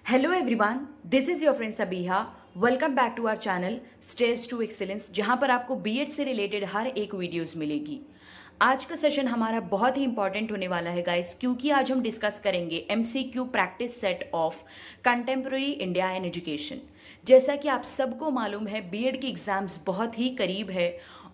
Hello everyone, this is your friend Sabiha. Welcome back to our channel stairs to excellence, जहां पर आपको BEd से related हर एक videos मिलेगी। आज का सेशन हमारा बहुत ही इंपॉर्टेंट होने वाला है गाइस, क्योंकि आज हम डिस्कस करेंगे MCQ practice set of contemporary India and education. जैसा कि आप सबको मालूम है, बीएड की एग्जाम्स बहुत ही करीब है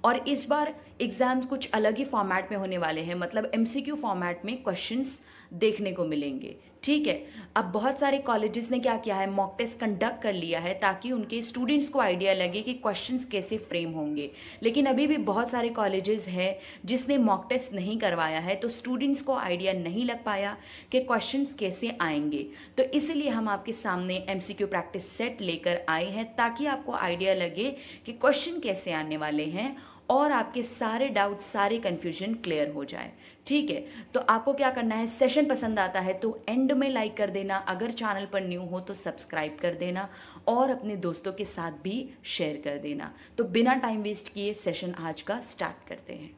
और इस बार एग्जाम्स कुछ अलग ही फॉर्मेट में होने वाले हैं, मतलब एमसीक्यू फॉर्मेट में क्वेश्चंस देखने को मिलेंगे। ठीक है, अब बहुत सारे कॉलेजेस ने क्या किया है, मॉक टेस्ट कंडक्ट कर लिया है ताकि उनके स्टूडेंट्स को आइडिया लगे कि क्वेश्चंस कैसे फ्रेम होंगे। लेकिन अभी भी बहुत सारे कॉलेजेस हैं जिसने मॉक टेस्ट नहीं करवाया है, तो स्टूडेंट्स को आइडिया नहीं लग पाया कि क्वेश्चंस कैसे आएंगे। तो इसलिए हम आपके सामने एमसीक्यू प्रैक्टिस सेट लेकर आए हैं ताकि आपको आइडिया लगे कि क्वेश्चन कैसे आने वाले हैं और आपके सारे डाउट, सारे कंफ्यूजन क्लियर हो जाए। ठीक है, तो आपको क्या करना है, सेशन पसंद आता है तो एंड में लाइक कर देना, अगर चैनल पर न्यू हो तो सब्सक्राइब कर देना और अपने दोस्तों के साथ भी शेयर कर देना। तो बिना टाइम वेस्ट किए सेशन आज का स्टार्ट करते हैं।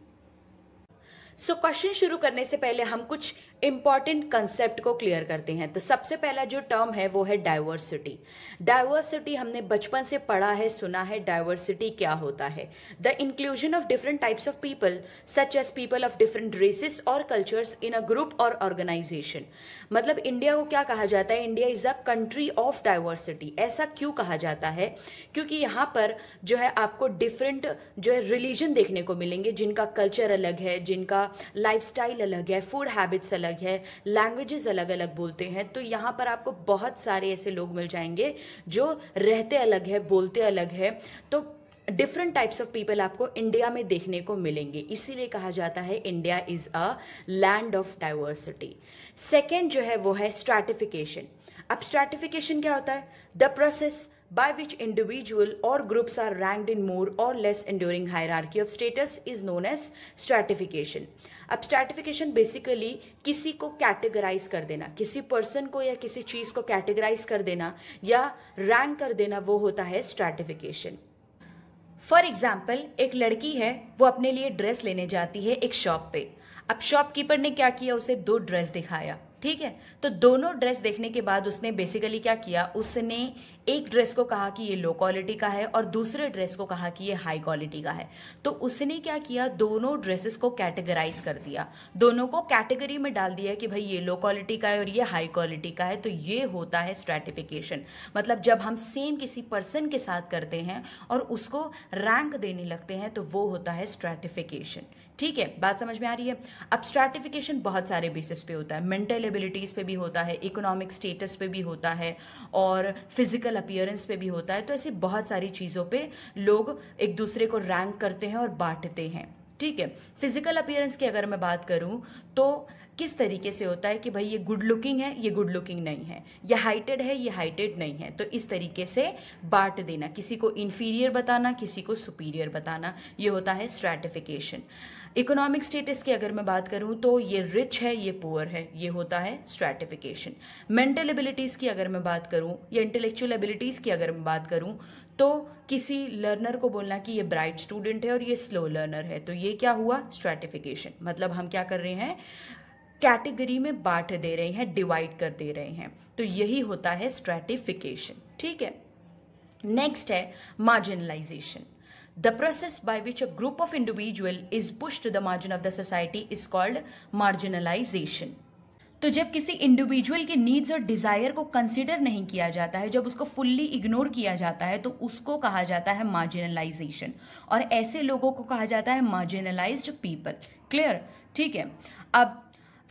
क्वेश्चन शुरू करने से पहले हम कुछ इंपॉर्टेंट कंसेप्ट को क्लियर करते हैं। तो सबसे पहला जो टर्म है वो है डाइवर्सिटी। डाइवर्सिटी हमने बचपन से पढ़ा है, सुना है। डाइवर्सिटी क्या होता है? The inclusion of different types of people such as people of different races और कल्चर्स इन अ ग्रुप और ऑर्गेनाइजेशन। मतलब इंडिया को क्या कहा जाता है? India is a country of diversity. ऐसा क्यों कहा जाता है? क्योंकि यहाँ पर जो है आपको डिफरेंट जो है रिलीजन देखने को मिलेंगे, जिनका कल्चर अलग है, जिनका लाइफस्टाइल अलग है, फूड हैबिट्स अलग है, लैंग्वेजेस अलग अलग बोलते हैं। तो यहाँ पर आपको बहुत सारे ऐसे लोग मिल जाएंगे जो रहते अलग है, बोलते अलग है। तो डिफरेंट टाइप्स ऑफ पीपल आपको इंडिया में देखने को मिलेंगे, इसीलिए कहा जाता है India is a land of diversity. Second जो है वो है स्ट्रैटिफिकेशन। अब स्ट्रैटिफिकेशन क्या होता है? The process by which individual or groups are ranked in more or less enduring hierarchy of status is known as stratification. अब स्ट्रैटिफिकेशन बेसिकली किसी को कैटेगराइज कर देना, किसी पर्सन को या किसी चीज को कैटेगराइज कर देना या रैंक कर देना, वो होता है स्ट्रैटिफिकेशन। फॉर एग्जाम्पल, एक लड़की है, वो अपने लिए ड्रेस लेने जाती है एक शॉप पे। अब शॉपकीपर ने क्या किया, उसे दो ड्रेस दिखाया। ठीक है, तो दोनों ड्रेस देखने के बाद उसने बेसिकली क्या किया, उसने एक ड्रेस को कहा कि ये लो क्वालिटी का है और दूसरे ड्रेस को कहा कि ये हाई क्वालिटी का है। तो उसने क्या किया, दोनों ड्रेसेस को कैटेगराइज कर दिया, दोनों को कैटेगरी में डाल दिया कि भाई ये लो क्वालिटी का है और ये हाई क्वालिटी का है। तो ये होता है स्ट्रैटिफिकेशन। मतलब जब हम सेम किसी पर्सन के साथ करते हैं और उसको रैंक देने लगते हैं तो वो होता है स्ट्रैटिफिकेशन। ठीक है, बात समझ में आ रही है? अब स्ट्रैटिफिकेशन बहुत सारे बेसिस पे होता है, मेंटल एबिलिटीज पे भी होता है, इकोनॉमिक स्टेटस पे भी होता है और फिजिकल अपीयरेंस पे भी होता है। तो ऐसी बहुत सारी चीज़ों पे लोग एक दूसरे को रैंक करते हैं और बांटते हैं। ठीक है, फिजिकल अपीयरेंस की अगर मैं बात करूं तो किस तरीके से होता है कि भाई ये गुड लुकिंग है, ये गुड लुकिंग नहीं है, ये हाइटेड है, ये हाइटेड नहीं है। तो इस तरीके से बांट देना, किसी को इन्फीरियर बताना, किसी को सुपीरियर बताना, ये होता है स्ट्रैटिफिकेशन। इकोनॉमिक स्टेटस की अगर मैं बात करूं तो ये रिच है, ये पुअर है, ये होता है स्ट्रैटिफिकेशन। मेंटल एबिलिटीज़ की अगर मैं बात करूं या इंटेलेक्चुअल एबिलिटीज़ की अगर मैं बात करूं तो किसी लर्नर को बोलना कि ये ब्राइट स्टूडेंट है और ये स्लो लर्नर है, तो ये क्या हुआ, स्ट्रैटिफिकेशन। मतलब हम क्या कर रहे हैं, कैटेगरी में बांट दे रहे हैं, डिवाइड कर दे रहे हैं। तो यही होता है स्ट्रैटिफिकेशन। ठीक है, नेक्स्ट है marginalisation. The process by which a group of individual is pushed to the margin of the society is called marginalization. तो जब किसी इंडिविजुअल के नीड्स और डिजायर को कंसिडर नहीं किया जाता है, जब उसको फुल्ली इग्नोर किया जाता है, तो उसको कहा जाता है मार्जिनलाइजेशन और ऐसे लोगों को कहा जाता है मार्जिनलाइज्ड पीपल। क्लियर? ठीक है, अब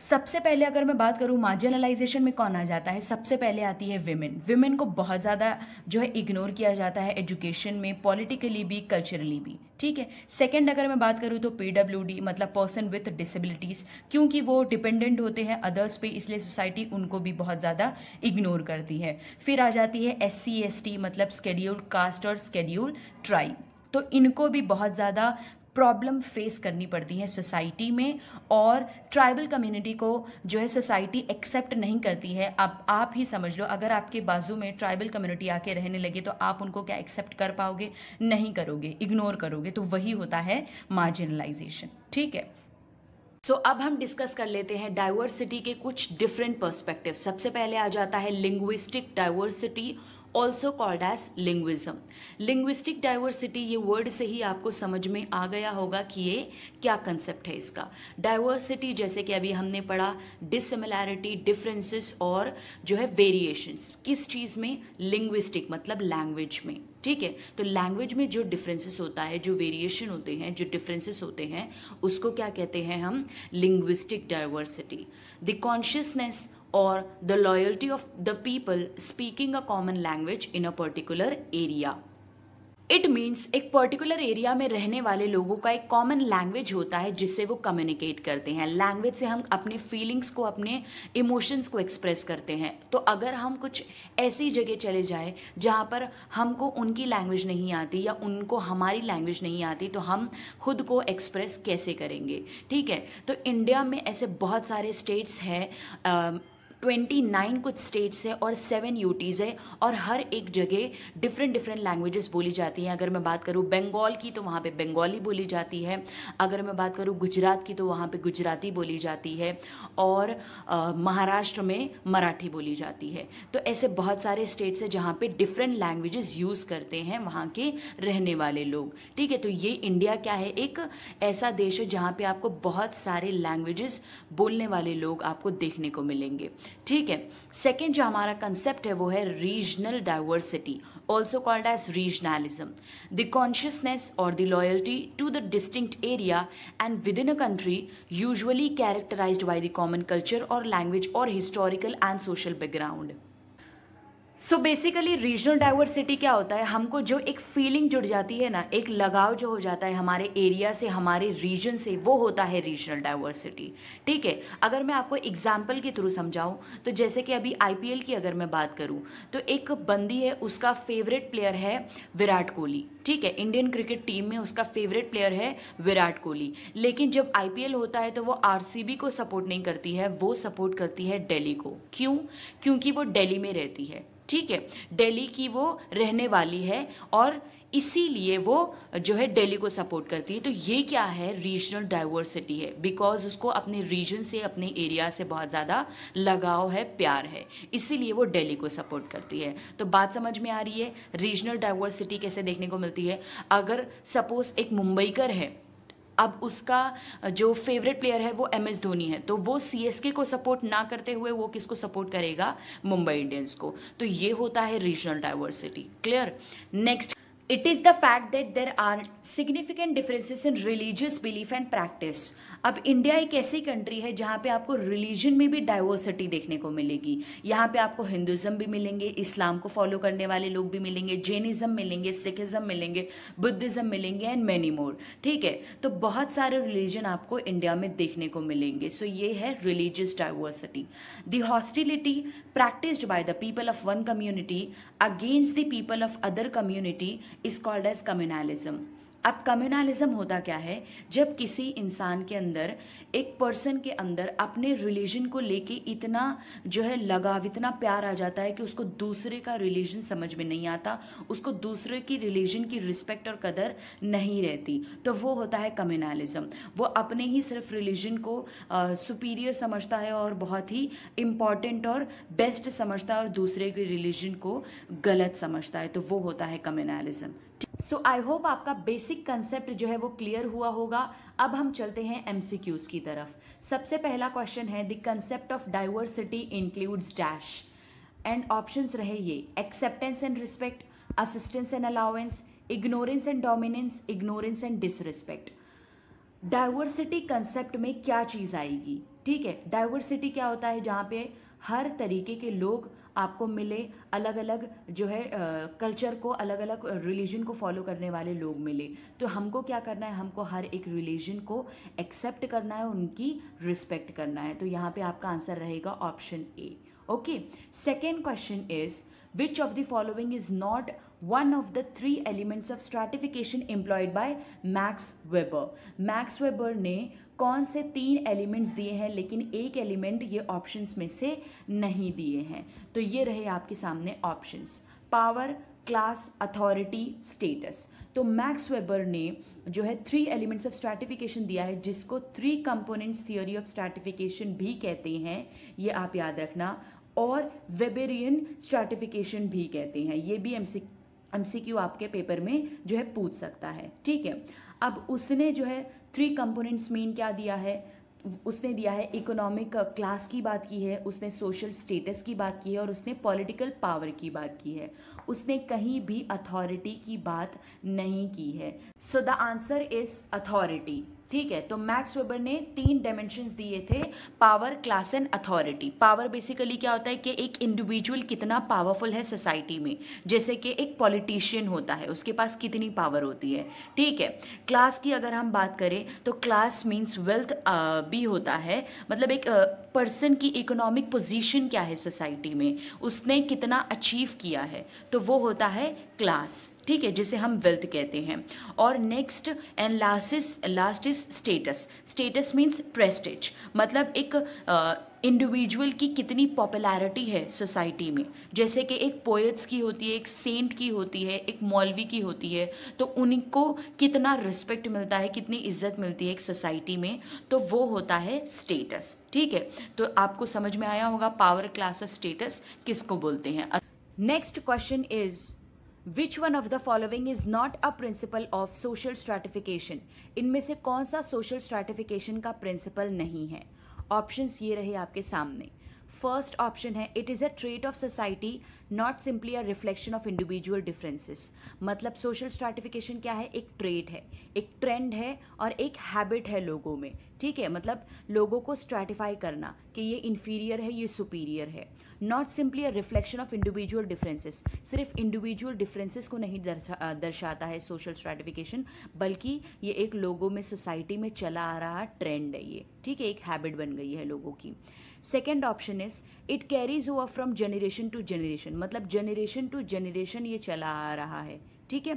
सबसे पहले अगर मैं बात करूं मार्जिनलाइजेशन में कौन आ जाता है, सबसे पहले आती है विमेन। विमेन को बहुत ज़्यादा जो है इग्नोर किया जाता है एजुकेशन में, पॉलिटिकली भी, कल्चरली भी। ठीक है, सेकंड अगर मैं बात करूं तो पीडब्ल्यूडी मतलब पर्सन विथ डिसेबिलिटीज़, क्योंकि वो डिपेंडेंट होते हैं अदर्स पे, इसलिए सोसाइटी उनको भी बहुत ज़्यादा इग्नोर करती है। फिर आ जाती है SC ST मतलब स्केड्यूल्ड कास्ट और स्केड्यूल्ड ट्राइब, तो इनको भी बहुत ज़्यादा प्रॉब्लम फेस करनी पड़ती है सोसाइटी में और ट्राइबल कम्युनिटी को जो है सोसाइटी एक्सेप्ट नहीं करती है। अब आप ही समझ लो, अगर आपके बाजू में ट्राइबल कम्युनिटी आके रहने लगे तो आप उनको क्या एक्सेप्ट कर पाओगे? नहीं करोगे, इग्नोर करोगे। तो वही होता है मार्जिनलाइजेशन। ठीक है, अब हम डिस्कस कर लेते हैं डाइवर्सिटी के कुछ डिफरेंट पर्सपेक्टिव। सबसे पहले आ जाता है linguistic diversity, also called as linguism. Linguistic diversity, ये वर्ड से ही आपको समझ में आ गया होगा कि ये क्या कंसेप्ट है इसका। डाइवर्सिटी जैसे कि अभी हमने पढ़ा, डिसिमिलैरिटी, डिफरेंसेस और जो है वेरिएशंस, किस चीज़ में? लिंग्विस्टिक मतलब लैंग्वेज में। ठीक है, तो लैंग्वेज में जो डिफरेंसेस होता है, जो वेरिएशन होते हैं, जो डिफरेंसेस होते हैं, उसको क्या कहते हैं हम? Linguistic diversity. The consciousness or the loyalty of the people speaking a common language in a particular area. It means एक पर्टिकुलर एरिया में रहने वाले लोगों का एक कॉमन लैंग्वेज होता है जिससे वो कम्युनिकेट करते हैं। लैंग्वेज से हम अपने फीलिंग्स को, अपने इमोशंस को एक्सप्रेस करते हैं। तो अगर हम कुछ ऐसी जगह चले जाए जहाँ पर हमको उनकी लैंग्वेज नहीं आती या उनको हमारी लैंग्वेज नहीं आती, तो हम खुद को एक्सप्रेस कैसे करेंगे? ठीक है, तो इंडिया में ऐसे बहुत सारे स्टेट्स हैं, 29 कुछ स्टेट्स है और 7 यूटीज़ है, और हर एक जगह डिफरेंट लैंग्वेजेस बोली जाती हैं। अगर मैं बात करूँ बंगाल की तो वहाँ पे बंगाली बोली जाती है, अगर मैं बात करूँ गुजरात की तो वहाँ पे गुजराती बोली जाती है, और महाराष्ट्र में मराठी बोली जाती है। तो ऐसे बहुत सारे स्टेट्स हैं जहाँ पे डिफरेंट लैंग्वेजेस यूज़ करते हैं वहाँ के रहने वाले लोग। ठीक है, तो ये इंडिया क्या है? एक ऐसा देश है जहाँ पे आपको बहुत सारे लैंग्वेजेस बोलने वाले लोग आपको देखने को मिलेंगे। ठीक है, सेकेंड जो हमारा कंसेप्ट है वो है regional diversity, also called as regionalism. The consciousness और the loyalty to the distinct area and within a country usually characterised by the common culture और लैंग्वेज और historical and social background. So basically regional diversity क्या होता है? हमको जो एक feeling जुड़ जाती है ना, एक लगाव जो हो जाता है हमारे एरिया से, हमारे रीजन से, वो होता है रीजनल डाइवर्सिटी। ठीक है, अगर मैं आपको एग्जांपल के थ्रू समझाऊं तो जैसे कि अभी आईपीएल की अगर मैं बात करूं तो एक बंदी है, उसका फेवरेट प्लेयर है विराट कोहली। ठीक है, इंडियन क्रिकेट टीम में उसका फेवरेट प्लेयर है विराट कोहली, लेकिन जब आईपीएल होता है तो वो आरसीबी को सपोर्ट नहीं करती है, वो सपोर्ट करती है दिल्ली को। क्यों? क्योंकि वो दिल्ली में रहती है। ठीक है, दिल्ली की वो रहने वाली है और इसीलिए वो जो है दिल्ली को सपोर्ट करती है। तो ये क्या है? रीजनल डाइवर्सिटी है, बिकॉज उसको अपने रीजन से, अपने एरिया से बहुत ज़्यादा लगाव है, प्यार है, इसीलिए वो दिल्ली को सपोर्ट करती है। तो बात समझ में आ रही है रीजनल डाइवर्सिटी कैसे देखने को मिलती है? अगर सपोज एक मुंबईकर है, अब उसका जो फेवरेट प्लेयर है वो एमएस धोनी है, तो वो सीएसके को सपोर्ट ना करते हुए वो किसको सपोर्ट करेगा? मुंबई इंडियंस को। तो ये होता है regional diversity. Clear? Next, it is the fact that there are significant differences in religious belief and practice. अब इंडिया एक ऐसी कंट्री है जहाँ पे आपको रिलीजन में भी डाइवर्सिटी देखने को मिलेगी। यहाँ पे आपको हिंदुज़म भी मिलेंगे, इस्लाम को फॉलो करने वाले लोग भी मिलेंगे, जैनिज़्म मिलेंगे, सिखिज़म मिलेंगे, बुद्धिज़्म मिलेंगे एंड मैनी मोर। ठीक है, तो बहुत सारे रिलीजन आपको इंडिया में देखने को मिलेंगे। सो ये है religious diversity. The hostility practiced by the people of one community against the people of other community is called as communalism. अब कम्युनलिज्म होता क्या है? जब किसी इंसान के अंदर, एक पर्सन के अंदर अपने रिलीजन को लेके इतना जो है लगाव, इतना प्यार आ जाता है कि उसको दूसरे का रिलीजन समझ में नहीं आता, उसको दूसरे की रिलीजन की रिस्पेक्ट और कदर नहीं रहती, तो वो होता है कम्युनलिज्म। वो अपने ही सिर्फ रिलीजन को सुपीरियर समझता है और बहुत ही इम्पॉर्टेंट और बेस्ट समझता है और दूसरे के रिलीजन को गलत समझता है, तो वो होता है कम्युनलिज्म। सो आई होप आपका बेसिक कंसेप्ट जो है वो क्लियर हुआ होगा। अब हम चलते हैं एमसीक्यूज की तरफ। सबसे पहला क्वेश्चन है, the concept of diversity includes dash, and options रहे ये: acceptance and respect, assistance and allowance, ignorance and dominance, ignorance and disrespect. Diversity concept में क्या चीज़ आएगी? ठीक है, डाइवर्सिटी क्या होता है? जहाँ पे हर तरीके के लोग आपको मिले, अलग अलग जो है कल्चर को, अलग अलग रिलीजन को फॉलो करने वाले लोग मिले। तो हमको क्या करना है? हमको हर एक रिलीजन को एक्सेप्ट करना है, उनकी रिस्पेक्ट करना है। तो यहाँ पे आपका आंसर रहेगा option A. Okay, second question is, which of the following is not one of the 3 elements of stratification employed by Max Weber? Max Weber ने कौन से 3 एलिमेंट्स दिए हैं, लेकिन एक एलिमेंट ये ऑप्शंस में से नहीं दिए हैं। तो ये रहे आपके सामने options: power, class, authority, status. तो मैक्स वेबर ने जो है 3 एलिमेंट्स ऑफ स्ट्रैटिफिकेशन दिया है, जिसको 3 कंपोनेंट्स थ्योरी ऑफ स्ट्रैटिफिकेशन भी कहते हैं, ये आप याद रखना, और वेबेरियन स्ट्रैटिफिकेशन भी कहते हैं। ये भी एमसीक्यू आपके पेपर में जो है पूछ सकता है, ठीक है। अब उसने जो है 3 कंपोनेंट्स मीन क्या दिया है, उसने दिया है इकोनॉमिक क्लास की बात की है, उसने सोशल स्टेटस की बात की है, और उसने पॉलिटिकल पावर की बात की है। उसने कहीं भी अथॉरिटी की बात नहीं की है। So the answer is authority, ठीक है। तो मैक्स वेबर ने 3 डायमेंशंस दिए थे, power, class and authority. Power basically क्या होता है कि एक इंडिविजुअल कितना पावरफुल है सोसाइटी में, जैसे कि एक पॉलिटिशियन होता है, उसके पास कितनी पावर होती है, ठीक है। क्लास की अगर हम बात करें तो क्लास मीन्स वेल्थ भी होता है, मतलब एक पर्सन की इकोनॉमिक पोजीशन क्या है सोसाइटी में, उसने कितना अचीव किया है, तो वो होता है क्लास, ठीक है, जिसे हम वेल्थ कहते हैं। और next and last is status. Status means prestige, मतलब एक इंडिविजुअल की कितनी पॉपुलैरिटी है सोसाइटी में, जैसे कि एक पोएट्स की होती है, एक सेंट की होती है, एक मौलवी की होती है, तो उनको कितना रिस्पेक्ट मिलता है, कितनी इज्जत मिलती है एक सोसाइटी में, तो वो होता है स्टेटस, ठीक है। तो आपको समझ में आया होगा पावर, क्लास और स्टेटस किसको बोलते हैं। Next question is which one of the following is not a principle of social stratification. इनमें से कौन सा सोशल स्ट्रैटिफिकेशन का प्रिंसिपल नहीं है। ऑप्शंस ये रहे आपके सामने। फर्स्ट ऑप्शन है it is a trait of society not simply a reflection of individual differences. मतलब सोशल स्ट्रैटिफिकेशन क्या है, एक ट्रेट है, एक ट्रेंड है और एक हैबिट है लोगों में, ठीक है। मतलब लोगों को स्ट्रैटिफाई करना कि ये इन्फीरियर है, ये सुपीरियर है। Not simply a reflection of individual differences, सिर्फ इंडिविजुअल डिफरेंसेस को नहीं दर्शाता है सोशल स्ट्रैटिफिकेशन, बल्कि ये एक लोगों में, सोसाइटी में चला आ रहा ट्रेंड है ये, ठीक है, एक हैबिट बन गई है लोगों की। Second option is it carries over from generation to generation, मतलब जनरेशन टू जनरेशन ये चला आ रहा है, ठीक है।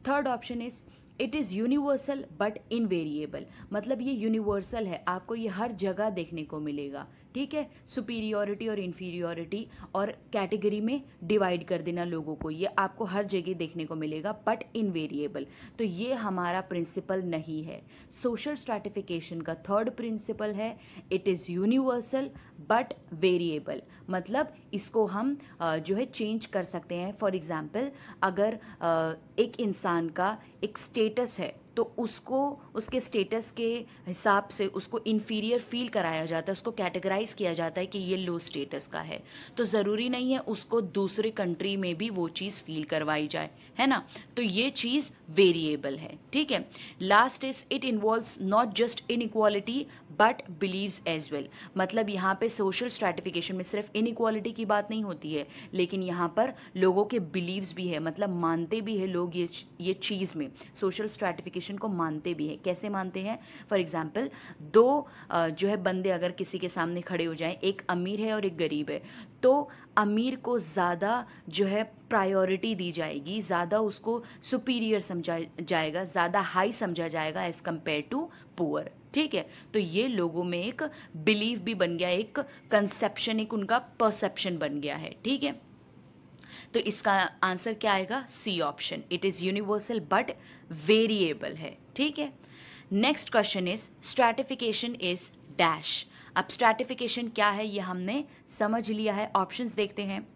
Third option is it is universal but invariable, मतलब ये यूनिवर्सल है, आपको ये हर जगह देखने को मिलेगा, ठीक है। सुपीरियोरिटी और इन्फीरियोरिटी और कैटेगरी में डिवाइड कर देना लोगों को, ये आपको हर जगह देखने को मिलेगा, बट इनवेरिएबल, तो ये हमारा प्रिंसिपल नहीं है। सोशल स्ट्रैटिफिकेशन का थर्ड प्रिंसिपल है it is universal but variable, मतलब इसको हम जो है चेंज कर सकते हैं। फॉर एग्जाम्पल, अगर एक इंसान का एक स्टेटस है तो उसको उसके स्टेटस के हिसाब से उसको इन्फीरियर फील कराया जाता है, उसको कैटेगराइज किया जाता है कि ये लो स्टेटस का है, तो ज़रूरी नहीं है उसको दूसरे कंट्री में भी वो चीज़ फील करवाई जाए, है ना। तो ये चीज़ वेरिएबल है, ठीक है। Last is it involves not just inequality but beliefs as well, मतलब यहाँ पे सोशल स्ट्रैटिफिकेशन में सिर्फ इनइक्वालिटी की बात नहीं होती है, लेकिन यहाँ पर लोगों के बिलीव्स भी है, मतलब मानते भी है लोग ये चीज़ में, सोशल स्ट्रैटिफिकेशन को मानते भी है। कैसे मानते हैं? फॉर एग्जाम्पल, दो जो है बंदे अगर किसी के सामने खड़े हो जाएं, एक अमीर है और एक गरीब है, तो अमीर को ज़्यादा जो है प्रायोरिटी दी जाएगी, ज़्यादा उसको सुपीरियर समझा जाएगा, ज़्यादा हाई समझा जाएगा एज़ कम्पेयर टू पुअर, ठीक है। तो ये लोगों में एक बिलीव भी बन गया, एक कंसेप्शन, एक उनका परसेप्शन बन गया है, ठीक है। तो इसका आंसर क्या आएगा? C option, it is universal but variable है, ठीक है। Next question is stratification is dash. अब स्ट्रैटिफिकेशन क्या है ये हमने समझ लिया है, ऑप्शंस देखते हैं।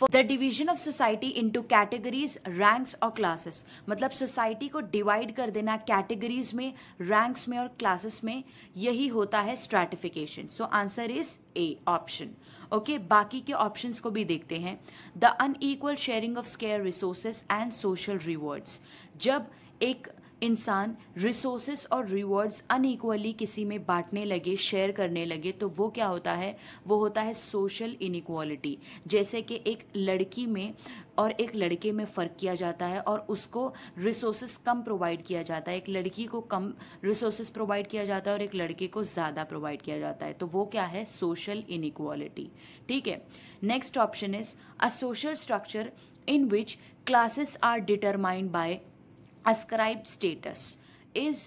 The division of society into categories, ranks और क्लासेस, मतलब सोसाइटी को डिवाइड कर देना कैटेगरीज में, रैंक्स में और क्लासेस में, यही होता है stratification. So answer is A option, okay. बाकी के ऑप्शंस को भी देखते हैं। The unequal sharing of square resources and social rewards, जब एक इंसान रिसोर्सेस और रिवॉर्ड्स अनइक्वली किसी में बांटने लगे, शेयर करने लगे, तो वो क्या होता है? वो होता है सोशल इनइक्वालिटी। जैसे कि एक लड़की में और एक लड़के में फ़र्क किया जाता है और उसको रिसोर्सेस कम प्रोवाइड किया जाता है, एक लड़की को कम रिसोर्सेस प्रोवाइड किया जाता है और एक लड़के को ज़्यादा प्रोवाइड किया जाता है, तो वो क्या है? सोशल इनइक्वालिटी, ठीक है। Next option is a social structure in which classes are determined by ascribed status is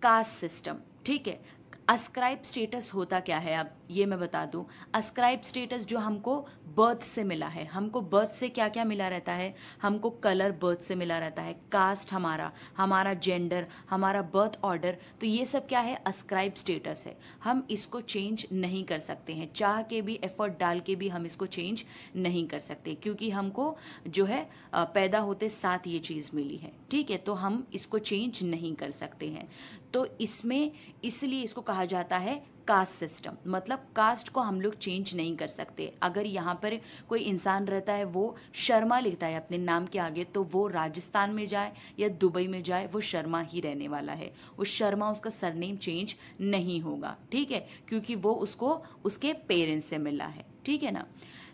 caste system, ठीक है। अस्क्राइब स्टेटस होता क्या है, अब ये मैं बता दूं। अस्क्राइब स्टेटस जो हमको बर्थ से मिला है, हमको बर्थ से क्या क्या मिला रहता है, हमको कलर बर्थ से मिला रहता है, कास्ट हमारा, हमारा जेंडर, हमारा बर्थ ऑर्डर, तो ये सब क्या है, अस्क्राइब स्टेटस है। हम इसको चेंज नहीं कर सकते हैं, चाह के भी, एफर्ट डाल के भी हम इसको चेंज नहीं कर सकते, क्योंकि हमको जो है पैदा होते साथ ये चीज़ मिली है, ठीक है। तो हम इसको चेंज नहीं कर सकते हैं। तो इसमें इसलिए इसको कहा जाता है कास्ट सिस्टम, मतलब कास्ट को हम लोग चेंज नहीं कर सकते। अगर यहाँ पर कोई इंसान रहता है, वो शर्मा लिखता है अपने नाम के आगे, तो वो राजस्थान में जाए या दुबई में जाए, वो शर्मा ही रहने वाला है। वो शर्मा, उसका सरनेम चेंज नहीं होगा, ठीक है, क्योंकि वो उसको उसके पेरेंट्स से मिला है, ठीक है ना।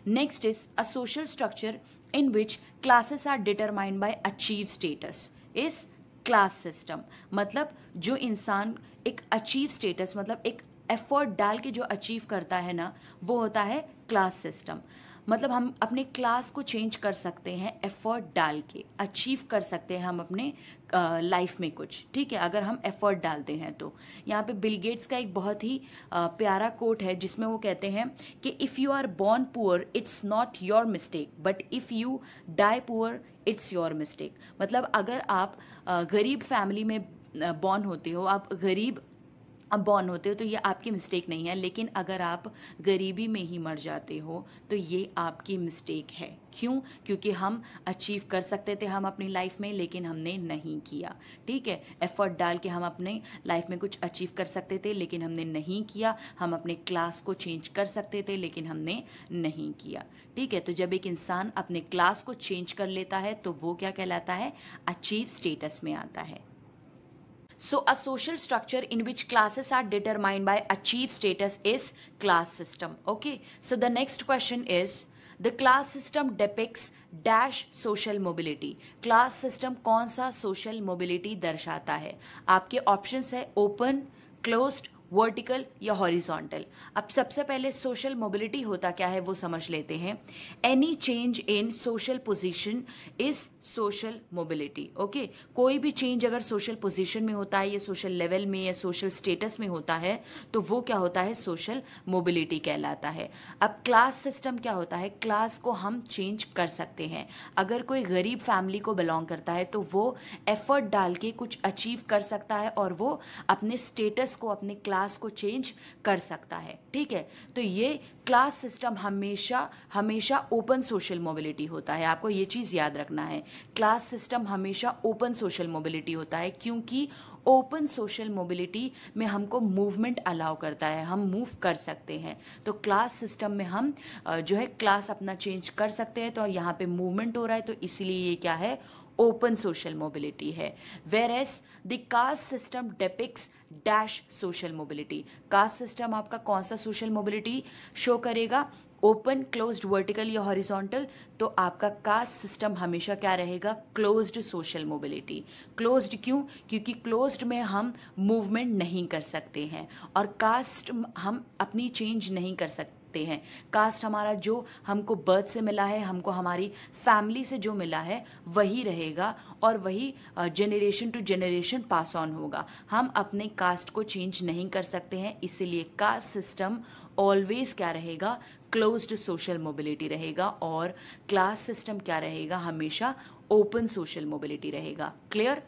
Next is a social structure in which classes are determined by achieve status is class system. मतलब जो इंसान एक अचीव स्टेटस, मतलब एक एफर्ट डाल के जो अचीव करता है ना, वो होता है क्लास सिस्टम। मतलब हम अपने क्लास को चेंज कर सकते हैं, एफर्ट डाल के अचीव कर सकते हैं हम अपने लाइफ में कुछ, ठीक है, अगर हम एफर्ट डालते हैं तो। यहाँ पे बिल गेट्स का एक बहुत ही प्यारा कोट है, जिसमें वो कहते हैं कि if you are born poor it's not your mistake, but if you die poor it's your mistake. मतलब अगर आप गरीब फैमिली में बॉर्न होते हो, आप गरीब अब बॉर्न होते हो, तो ये आपकी मिस्टेक नहीं है। लेकिन अगर आप गरीबी में ही मर जाते हो तो ये आपकी मिस्टेक है। क्यों? क्योंकि हम अचीव कर सकते थे हम अपनी लाइफ में, लेकिन हमने नहीं किया, ठीक है। एफर्ट डाल के हम अपने लाइफ में कुछ अचीव कर सकते थे, लेकिन हमने नहीं किया। हम अपने क्लास को चेंज कर सकते थे, लेकिन हमने नहीं किया, ठीक है। तो जब एक इंसान अपने क्लास को चेंज कर लेता है तो वो क्या कहलाता है, अचीव स्टेटस में आता है। So a social structure in which classes are determined by achieved status is class system. Okay. So the next question is the class system depicts dash social mobility. Class system कौन सा social mobility दर्शाता है? आपके options है open, closed, vertical या horizontal. अब सबसे पहले सोशल मोबिलिटी होता क्या है वो समझ लेते हैं। Any change in social position is social mobility. Okay, कोई भी चेंज अगर सोशल पोजीशन में होता है या सोशल लेवल में या सोशल स्टेटस में होता है तो वो क्या होता है, सोशल मोबिलिटी कहलाता है। अब क्लास सिस्टम क्या होता है, क्लास को हम चेंज कर सकते हैं। अगर कोई गरीब फैमिली को बिलोंग करता है तो वो एफर्ट डाल के कुछ अचीव कर सकता है और वो अपने स्टेटस को, अपने क्लास को चेंज कर सकता है, ठीक है। तो ये क्लास सिस्टम हमेशा हमेशा ओपन सोशल मोबिलिटी होता है। आपको ये चीज़ याद रखना है, क्लास सिस्टम हमेशा ओपन सोशल मोबिलिटी होता है, क्योंकि ओपन सोशल मोबिलिटी में हमको मूवमेंट अलाउ करता है, हम मूव कर सकते हैं। तो क्लास सिस्टम में हम जो है क्लास अपना चेंज कर सकते हैं। तो यहाँ पे मूवमेंट हो रहा है, तो इसलिए ये क्या है, ओपन सोशल मोबिलिटी है। Whereas the caste system depicts dash social mobility. Caste system आपका कौन सा सोशल मोबिलिटी शो करेगा, ओपन, क्लोज्ड, वर्टिकल या हॉरिजॉन्टल। तो आपका कास्ट सिस्टम हमेशा क्या रहेगा, क्लोज्ड सोशल मोबिलिटी। क्लोज्ड क्यों? क्योंकि क्लोज्ड में हम मूवमेंट नहीं कर सकते हैं और कास्ट हम अपनी चेंज नहीं कर सकते हैं। कास्ट हमारा जो हमको बर्थ से मिला है, हमको हमारी फैमिली से जो मिला है वही रहेगा और वही generation to generation pass on होगा। हम अपने कास्ट को चेंज नहीं कर सकते हैं, इसीलिए कास्ट सिस्टम ऑलवेज क्या रहेगा, क्लोज्ड सोशल मोबिलिटी रहेगा। और क्लास सिस्टम क्या रहेगा, हमेशा ओपन सोशल मोबिलिटी रहेगा। क्लियर?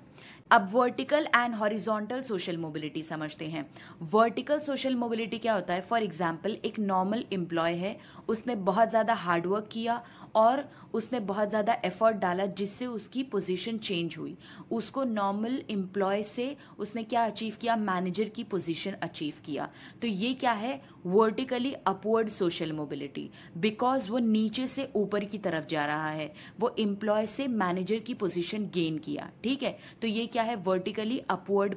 अब vertical and horizontal social mobility समझते हैं। वर्टिकल सोशल मोबिलिटी क्या होता है, फॉर एग्जांपल एक नॉर्मल एम्प्लॉय है, उसने बहुत ज़्यादा हार्डवर्क किया और उसने बहुत ज़्यादा एफर्ट डाला जिससे उसकी पोजीशन चेंज हुई। उसको नॉर्मल एम्प्लॉय से उसने क्या अचीव किया, मैनेजर की पोजीशन अचीव किया। तो ये क्या है, vertically upward social mobility, because वो नीचे से ऊपर की तरफ जा रहा है, वो एम्प्लॉय से मैनेजर की पोजीशन गेन किया, ठीक है। तो ये क्या है, वर्टिकली अपवर्ड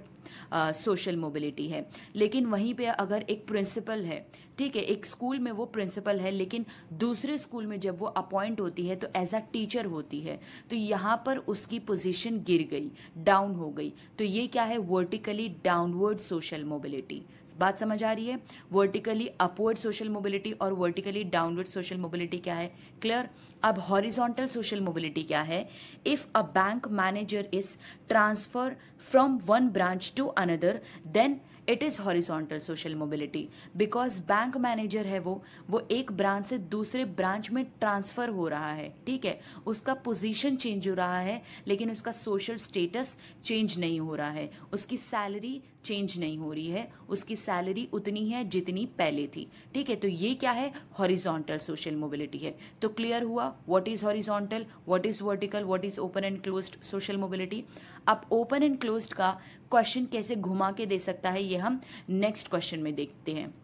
सोशल मोबिलिटी है। लेकिन वहीं पे अगर एक प्रिंसिपल है, ठीक है, एक स्कूल में वो प्रिंसिपल है, लेकिन दूसरे स्कूल में जब वो अपॉइंट होती है तो एज अ टीचर होती है, तो यहाँ पर उसकी पोजीशन गिर गई, डाउन हो गई। तो ये क्या है, वर्टिकली डाउनवर्ड सोशल मोबिलिटी। बात समझ आ रही है? वर्टिकली अपवर्ड सोशल मोबिलिटी और वर्टिकली डाउनवर्ड सोशल मोबिलिटी क्या है? क्लियर? अब हॉरिजॉन्टल सोशल मोबिलिटी क्या है? If a bank manager is transfer from one branch to another then it is horizontal social mobility, because bank manager है वो एक branch से दूसरे ब्रांच में ट्रांसफ़र हो रहा है, ठीक है, उसका पोजीशन चेंज हो रहा है लेकिन उसका सोशल स्टेटस चेंज नहीं हो रहा है, उसकी सैलरी चेंज नहीं हो रही है, उसकी सैलरी उतनी है जितनी पहले थी, ठीक है। तो ये क्या है? हॉरिजॉन्टल सोशल मोबिलिटी है। तो क्लियर हुआ what is horizontal, what is vertical, what is open and closed social mobility. अब ओपन एंड क्लोज्ड का क्वेश्चन कैसे घुमा के दे सकता है ये हम नेक्स्ट क्वेश्चन में देखते हैं।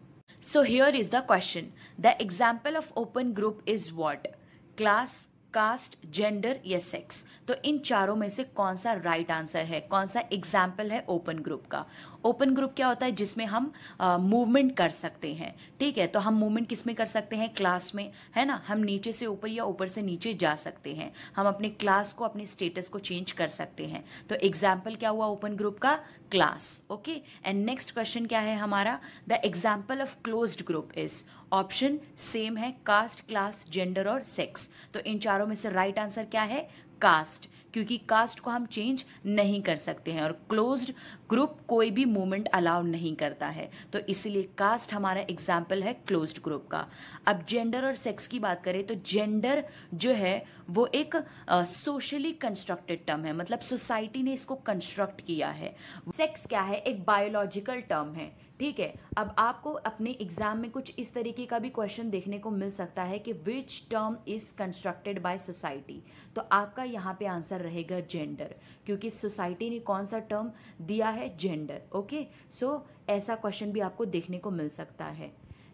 So here is the question, the example of open group is what? Class, caste, gender या सेक्स। तो इन चारों में से कौन सा राइट आंसर है, कौन सा एग्जाम्पल है ओपन ग्रुप का? ओपन ग्रुप क्या होता है? जिसमें हम मूवमेंट कर सकते हैं, ठीक है। तो हम मूवमेंट किस में कर सकते हैं? क्लास में, है ना। हम नीचे से ऊपर या ऊपर से नीचे जा सकते हैं, हम अपने क्लास को, अपने स्टेटस को चेंज कर सकते हैं। तो एग्जाम्पल क्या हुआ ओपन ग्रुप का? Class. Okay, and next question क्या है हमारा? The example of closed group is, option same है, कास्ट, क्लास, जेंडर और सेक्स। तो इन चारों में से राइट आंसर क्या है? कास्ट, क्योंकि कास्ट को हम चेंज नहीं कर सकते हैं और क्लोज्ड ग्रुप कोई भी मूवमेंट अलाउ नहीं करता है, तो इसलिए कास्ट हमारा एग्जाम्पल है क्लोज्ड ग्रुप का। अब जेंडर और सेक्स की बात करें तो जेंडर जो है वो एक सोशली कंस्ट्रक्टेड टर्म है, मतलब सोसाइटी ने इसको कंस्ट्रक्ट किया है। सेक्स क्या है? एक बायोलॉजिकल टर्म है, ठीक है। अब आपको अपने एग्जाम में कुछ इस तरीके का भी क्वेश्चन देखने को मिल सकता है कि which term is constructed by society, तो आपका यहाँ पे आंसर रहेगा जेंडर, क्योंकि सोसाइटी ने कौन सा टर्म दिया है? जेंडर। ओके, सो ऐसा क्वेश्चन भी आपको देखने को मिल सकता है।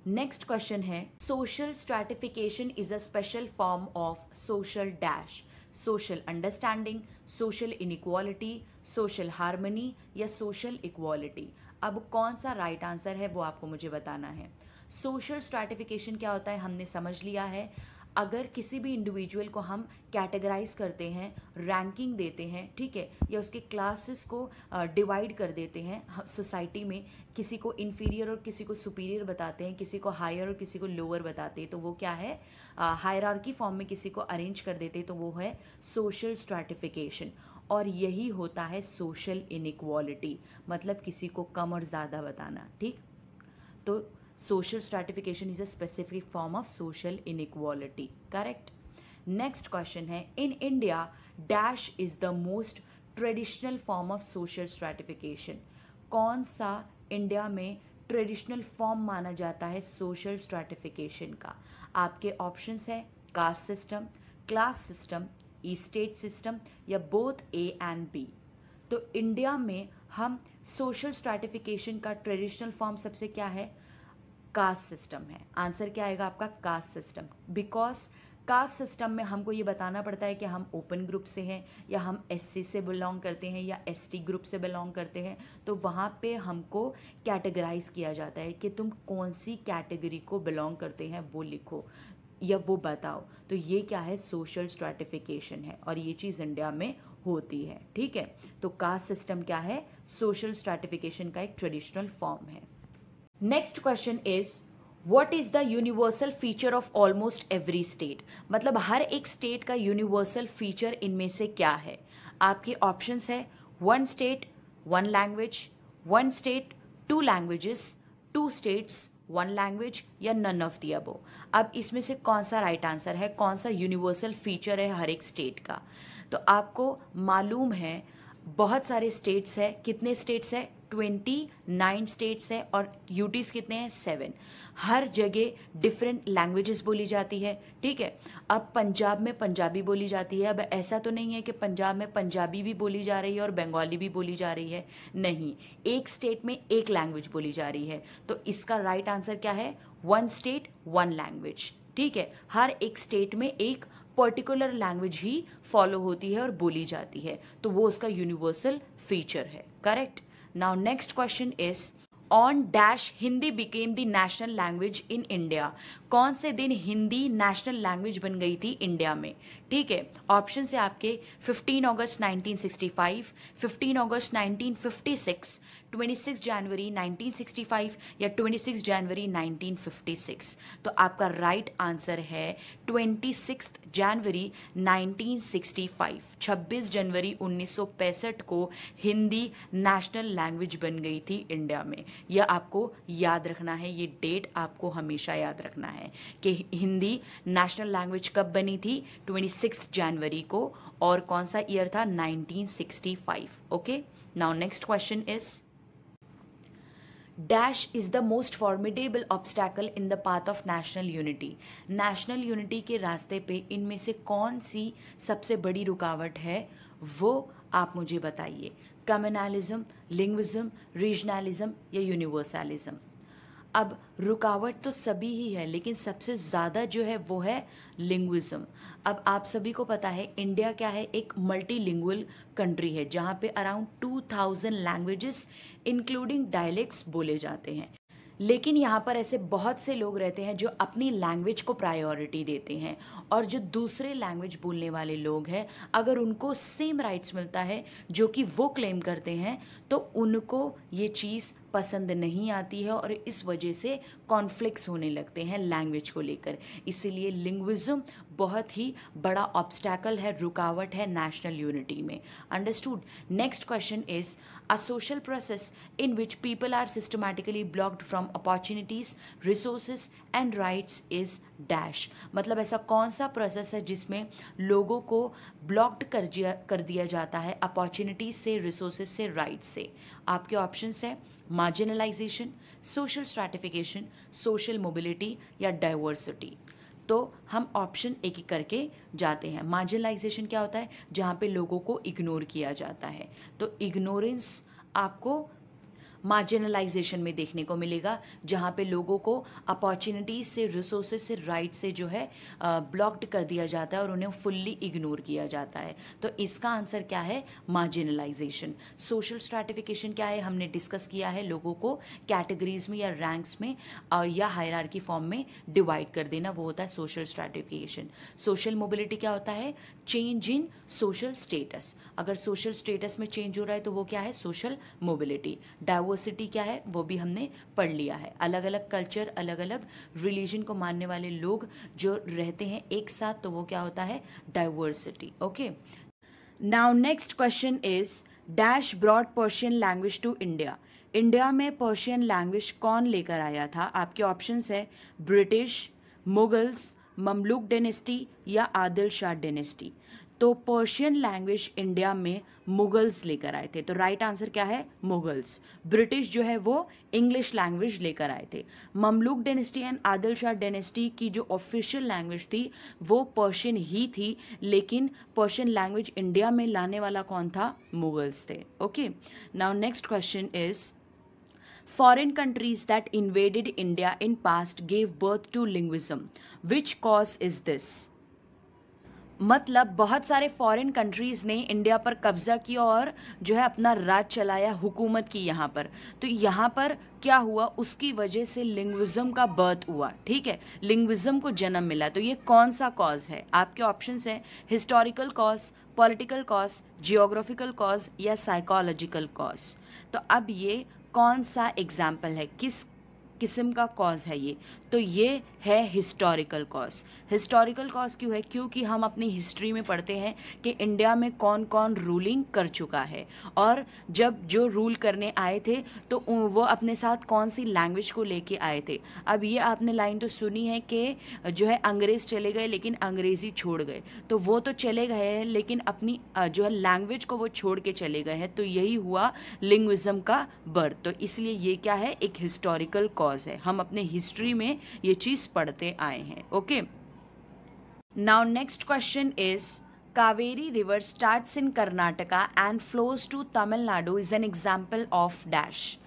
नेक्स्ट क्वेश्चन है, social stratification is a special form of social dash, social understanding, social inequality, social harmony या सोशल इक्वालिटी। अब कौन सा राइट आंसर है वो आपको मुझे बताना है। सोशल स्ट्रैटिफिकेशन क्या होता है हमने समझ लिया है। अगर किसी भी इंडिविजुअल को हम कैटेगराइज करते हैं, रैंकिंग देते हैं, ठीक है, या उसके क्लासेस को डिवाइड कर देते हैं सोसाइटी में, किसी को इन्फीरियर और किसी को सुपीरियर बताते हैं, किसी को हायर और किसी को लोअर बताते हैं, तो वो क्या है? हायरार्की फॉर्म में किसी को अरेंज कर देते हैं, तो वो है सोशल स्ट्रैटिफिकेशन। और यही होता है सोशल इनइक्वालिटी, मतलब किसी को कम और ज़्यादा बताना, ठीक। तो social stratification is a specific form of social inequality, correct? Next question है, in India dash is the most traditional form of social stratification। कौन सा इंडिया में ट्रेडिशनल फॉर्म माना जाता है सोशल स्ट्रैटिफिकेशन का? आपके ऑप्शंस है caste system, class system, state system या बोथ ए एंड बी। तो इंडिया में हम सोशल स्ट्रैटिफिकेशन का ट्रेडिशनल फॉर्म सबसे क्या है? कास्ट सिस्टम है। आंसर क्या आएगा आपका? Caste system, because caste system में हमको ये बताना पड़ता है कि हम ओपन ग्रुप से हैं या हम एससी से बिलोंग करते हैं या एसटी ग्रुप से बिलोंग करते हैं, तो वहाँ पे हमको कैटेगराइज किया जाता है कि तुम कौन सी कैटेगरी को बिलोंग करते हैं वो लिखो या वो बताओ। तो ये क्या है? सोशल स्ट्रैटिफिकेशन है और ये चीज़ इंडिया में होती है, ठीक है। तो कास्ट सिस्टम क्या है? सोशल स्ट्रैटिफिकेशन का एक ट्रेडिशनल फॉर्म है। Next question is what is the universal feature of almost every state, मतलब हर एक स्टेट का यूनिवर्सल फीचर इनमें से क्या है? आपके ऑप्शंस है one state one language, one state two languages, two states one language या नन ऑफ द अबव। अब इसमें से कौन सा राइट आंसर है, कौन सा यूनिवर्सल फीचर है हर एक स्टेट का? तो आपको मालूम है बहुत सारे स्टेट्स है। कितने स्टेट्स है? 29 स्टेट्स है और यूटीज कितने हैं? 7। हर जगह डिफरेंट लैंग्वेजेस बोली जाती है, ठीक है। अब पंजाब में पंजाबी बोली जाती है। अब ऐसा तो नहीं है कि पंजाब में पंजाबी भी बोली जा रही है और बंगाली भी बोली जा रही है, नहीं, एक स्टेट में एक लैंग्वेज बोली जा रही है। तो इसका राइट आंसर क्या है? वन स्टेट वन लैंग्वेज, ठीक है। हर एक स्टेट में एक पर्टिकुलर लैंग्वेज ही फॉलो होती है और बोली जाती है, तो वो उसका यूनिवर्सल फीचर है, correct. Now next question is on dash Hindi became the national language in India. कौन से दिन हिंदी नेशनल लैंग्वेज बन गई थी इंडिया में? ठीक है, ऑप्शन है आपके 15 अगस्त 1965, 15 अगस्त 1956, 26 जनवरी 1965 या 26 जनवरी 1956। तो आपका राइट आंसर है 26 जनवरी 1965। 26 जनवरी 1965 को हिंदी नेशनल लैंग्वेज बन गई थी इंडिया में। यह आपको याद रखना है, ये डेट आपको हमेशा याद रखना है कि हिंदी नेशनल लैंग्वेज कब बनी थी, 26 जनवरी को, और कौन सा ईयर था, 1965। Okay, now next question is dash is the most formidable obstacle in the path of national unity. National unity के रास्ते पे इनमें से कौन सी सबसे बड़ी रुकावट है, वो आप मुझे बताइए। कम्युनलिज्म, लिंग्विज्म, रीजनलिज्म या यूनिवर्सलिज्म? अब रुकावट तो सभी ही है, लेकिन सबसे ज़्यादा जो है वो है लिंग्विज्म। अब आप सभी को पता है इंडिया क्या है, एक मल्टीलिंगुअल कंट्री है जहाँ पे अराउंड 2000 लैंग्वेजेस इंक्लूडिंग डायलेक्ट्स बोले जाते हैं। लेकिन यहाँ पर ऐसे बहुत से लोग रहते हैं जो अपनी लैंग्वेज को प्रायोरिटी देते हैं, और जो दूसरे लैंग्वेज बोलने वाले लोग हैं अगर उनको सेम राइट्स मिलता है जो कि वो क्लेम करते हैं तो उनको ये चीज़ पसंद नहीं आती है, और इस वजह से कॉन्फ्लिक्ट्स होने लगते हैं लैंग्वेज को लेकर। इसीलिए लिंग्विज्म बहुत ही बड़ा ऑब्स्टैकल है, रुकावट है नेशनल यूनिटी में। Understood? Next question is a social process in which people are systematically blocked from opportunities, resources and rights is dash. मतलब ऐसा कौन सा प्रोसेस है जिसमें लोगों को ब्लॉक्ड कर दिया जाता है अपॉर्चुनिटीज से, रिसोर्सेज से, राइट्स से? आपके ऑप्शंस है marginalisation, social stratification, social mobility या डाइवर्सिटी। तो हम ऑप्शन एक एक करके जाते हैं। मार्जिनलाइजेशन क्या होता है? जहाँ पे लोगों को इग्नोर किया जाता है। तो इग्नोरेंस आपको मार्जिनलाइजेशन में देखने को मिलेगा, जहाँ पे लोगों को अपॉर्चुनिटीज से, रिसोर्सेज से, राइट से जो है ब्लॉक्ड कर दिया जाता है और उन्हें फुल्ली इग्नोर किया जाता है। तो इसका आंसर क्या है? मार्जिनलाइजेशन। सोशल स्ट्रैटिफिकेशन क्या है? हमने डिस्कस किया है, लोगों को कैटेगरीज में या रैंक्स में या हायरार्की फॉर्म में डिवाइड कर देना, वो होता है सोशल स्ट्रैटिफिकेशन। सोशल मोबिलिटी क्या होता है? Change in social status. अगर सोशल स्टेटस में चेंज हो रहा है तो वो क्या है? Social mobility. डाइवर्सिटी क्या है? वो भी हमने पढ़ लिया है। अलग अलग कल्चर, अलग अलग रिलीजन को मानने वाले लोग जो रहते हैं एक साथ, तो वो क्या होता है? Diversity. Okay, now next question is dash brought Persian language to India. India में पर्शियन लैंग्वेज कौन लेकर आया था? आपके ऑप्शंस है ब्रिटिश, मुगल्स, ममलूक डायनेस्टी या आदिल शाह डायनेस्टी। तो पर्शियन लैंग्वेज इंडिया में मुगल्स लेकर आए थे। तो राइट आंसर क्या है? मुगल्स। ब्रिटिश जो है वो इंग्लिश लैंग्वेज लेकर आए थे। Mamluk dynasty and Adil Shah dynasty की जो ऑफिशियल लैंग्वेज थी वो पर्शियन ही थी, लेकिन पर्शियन लैंग्वेज इंडिया में लाने वाला कौन था? मुगल्स थे। Okay, now next question is foreign countries that invaded India in past gave birth to linguism. Which cause is this? मतलब बहुत सारे फॉरेन कंट्रीज़ ने इंडिया पर कब्जा किया और जो है अपना राज चलाया, हुकूमत की यहाँ पर। तो यहाँ पर क्या हुआ? उसकी वजह से लिंग्विज्म का बर्थ हुआ। ठीक है, लिंग्विज्म को जन्म मिला। तो ये कौन सा कॉज है? आपके ऑप्शंस हैं historical cause, political cause, geographical cause या साइकोलॉजिकल कॉज। तो अब ये कौन सा एग्जाम्पल है, किस किस्म का कॉज है ये? तो ये है हिस्टोरिकल कॉज। हिस्टोरिकल कॉज क्यों है? क्योंकि हम अपनी हिस्ट्री में पढ़ते हैं कि इंडिया में कौन कौन रूलिंग कर चुका है, और जब जो रूल करने आए थे तो वो अपने साथ कौन सी लैंग्वेज को लेके आए थे। अब ये आपने लाइन तो सुनी है कि जो है अंग्रेज़ चले गए लेकिन अंग्रेज़ी छोड़ गए। तो वो तो चले गए हैं लेकिन अपनी जो है लैंग्वेज को वो छोड़ के चले गए हैं। तो यही हुआ लिंग्विज्म का बर्थ। तो इसलिए ये क्या है? एक हिस्टोरिकल कॉज है। हम अपने हिस्ट्री में ये चीज पढ़ते आए हैं। Okay, now next question is Kaveri river starts in Karnataka and flows to Tamil Nadu is an example of dash.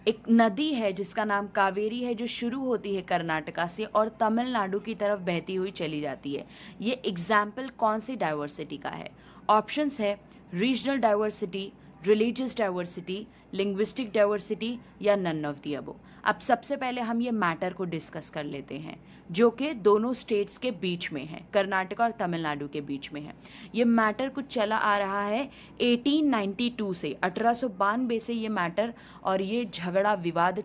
एक नदी है जिसका नाम कावेरी है जो शुरू होती है कर्नाटका से और तमिलनाडु की तरफ बहती हुई चली जाती है। ये एग्जाम्पल कौन सी डाइवर्सिटी का है? ऑप्शंस है regional diversity, religious diversity, linguistic diversity या नन ऑफ द अबव। अब सबसे पहले हम ये मैटर को डिस्कस कर लेते हैं जो कि दोनों स्टेट्स के बीच में है, कर्नाटक और तमिलनाडु के बीच में है। ये मैटर कुछ चला आ रहा है 1892 से, 1892 से ये मैटर और ये झगड़ा विवाद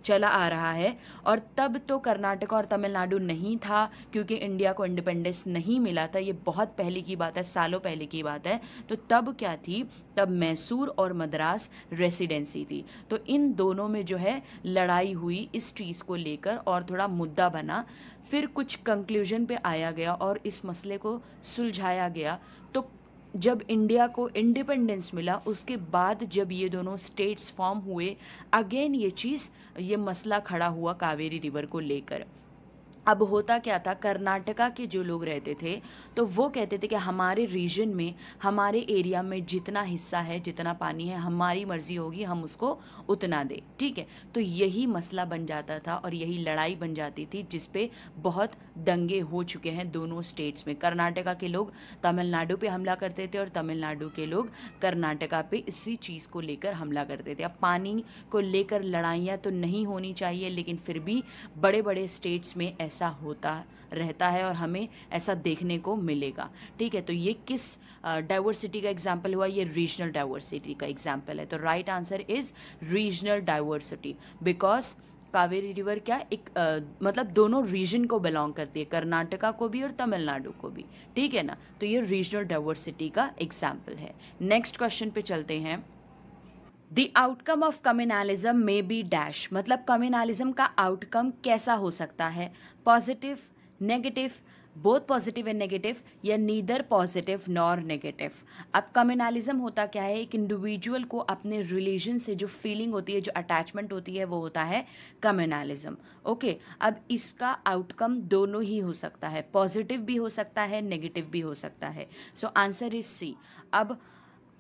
चला आ रहा है। और तब तो कर्नाटक और तमिलनाडु नहीं था क्योंकि इंडिया को इंडिपेंडेंस नहीं मिला था, ये बहुत पहले की बात है, सालों पहले की बात है। तो तब क्या थी, तब मैसूर और मद्रास रेसिडेंसी थी। तो इन दोनों में जो है लड़ाई हुई इस चीज़ को लेकर और थोड़ा मुद्दा बना, फिर कुछ कंक्लूजन पे आया गया और इस मसले को सुलझाया गया। तो जब इंडिया को इंडिपेंडेंस मिला उसके बाद जब ये दोनों स्टेट्स फॉर्म हुए, अगेन ये मसला खड़ा हुआ कावेरी रिवर को लेकर। अब होता क्या था, कर्नाटका के जो लोग रहते थे तो वो कहते थे कि हमारे रीजन में, हमारे एरिया में जितना हिस्सा है, जितना पानी है, हमारी मर्जी होगी, हम उसको उतना दें, ठीक है। तो यही मसला बन जाता था और यही लड़ाई बन जाती थी जिस पे बहुत दंगे हो चुके हैं दोनों स्टेट्स में। कर्नाटका के लोग तमिलनाडु पे हमला करते थे और तमिलनाडु के लोग कर्नाटका पे इसी चीज़ को लेकर हमला करते थे। अब पानी को लेकर लड़ाइयाँ तो नहीं होनी चाहिए, लेकिन फिर भी बड़े बड़े स्टेट्स में ऐसा होता रहता है और हमें ऐसा देखने को मिलेगा, ठीक है। तो ये किस डाइवर्सिटी का एग्जाम्पल हुआ, ये रीजनल डाइवर्सिटी का एग्जाम्पल है। तो right answer is regional diversity, because Kaveri river क्या मतलब दोनों रीजन को बिलोंग करती है, कर्नाटका को भी और तमिलनाडु को भी, ठीक है ना। तो ये रीजनल डाइवर्सिटी का एग्जाम्पल है। नेक्स्ट क्वेश्चन पे चलते हैं। द आउटकम ऑफ कम्युनलिज्म में बी डैश, मतलब कम्युनलिज्म का आउटकम कैसा हो सकता है, positive, negative, both positive and negative, या नीदर पॉजिटिव नॉर नेगेटिव। अब कम्युनलिज्म होता क्या है, एक इंडिविजुअल को अपने रिलीजन से जो फीलिंग होती है, जो अटैचमेंट होती है, वो होता है कम्युनलिज्म, ओके। अब इसका आउटकम दोनों ही हो सकता है, पॉजिटिव भी हो सकता है, नेगेटिव भी हो सकता है। So answer is C. अब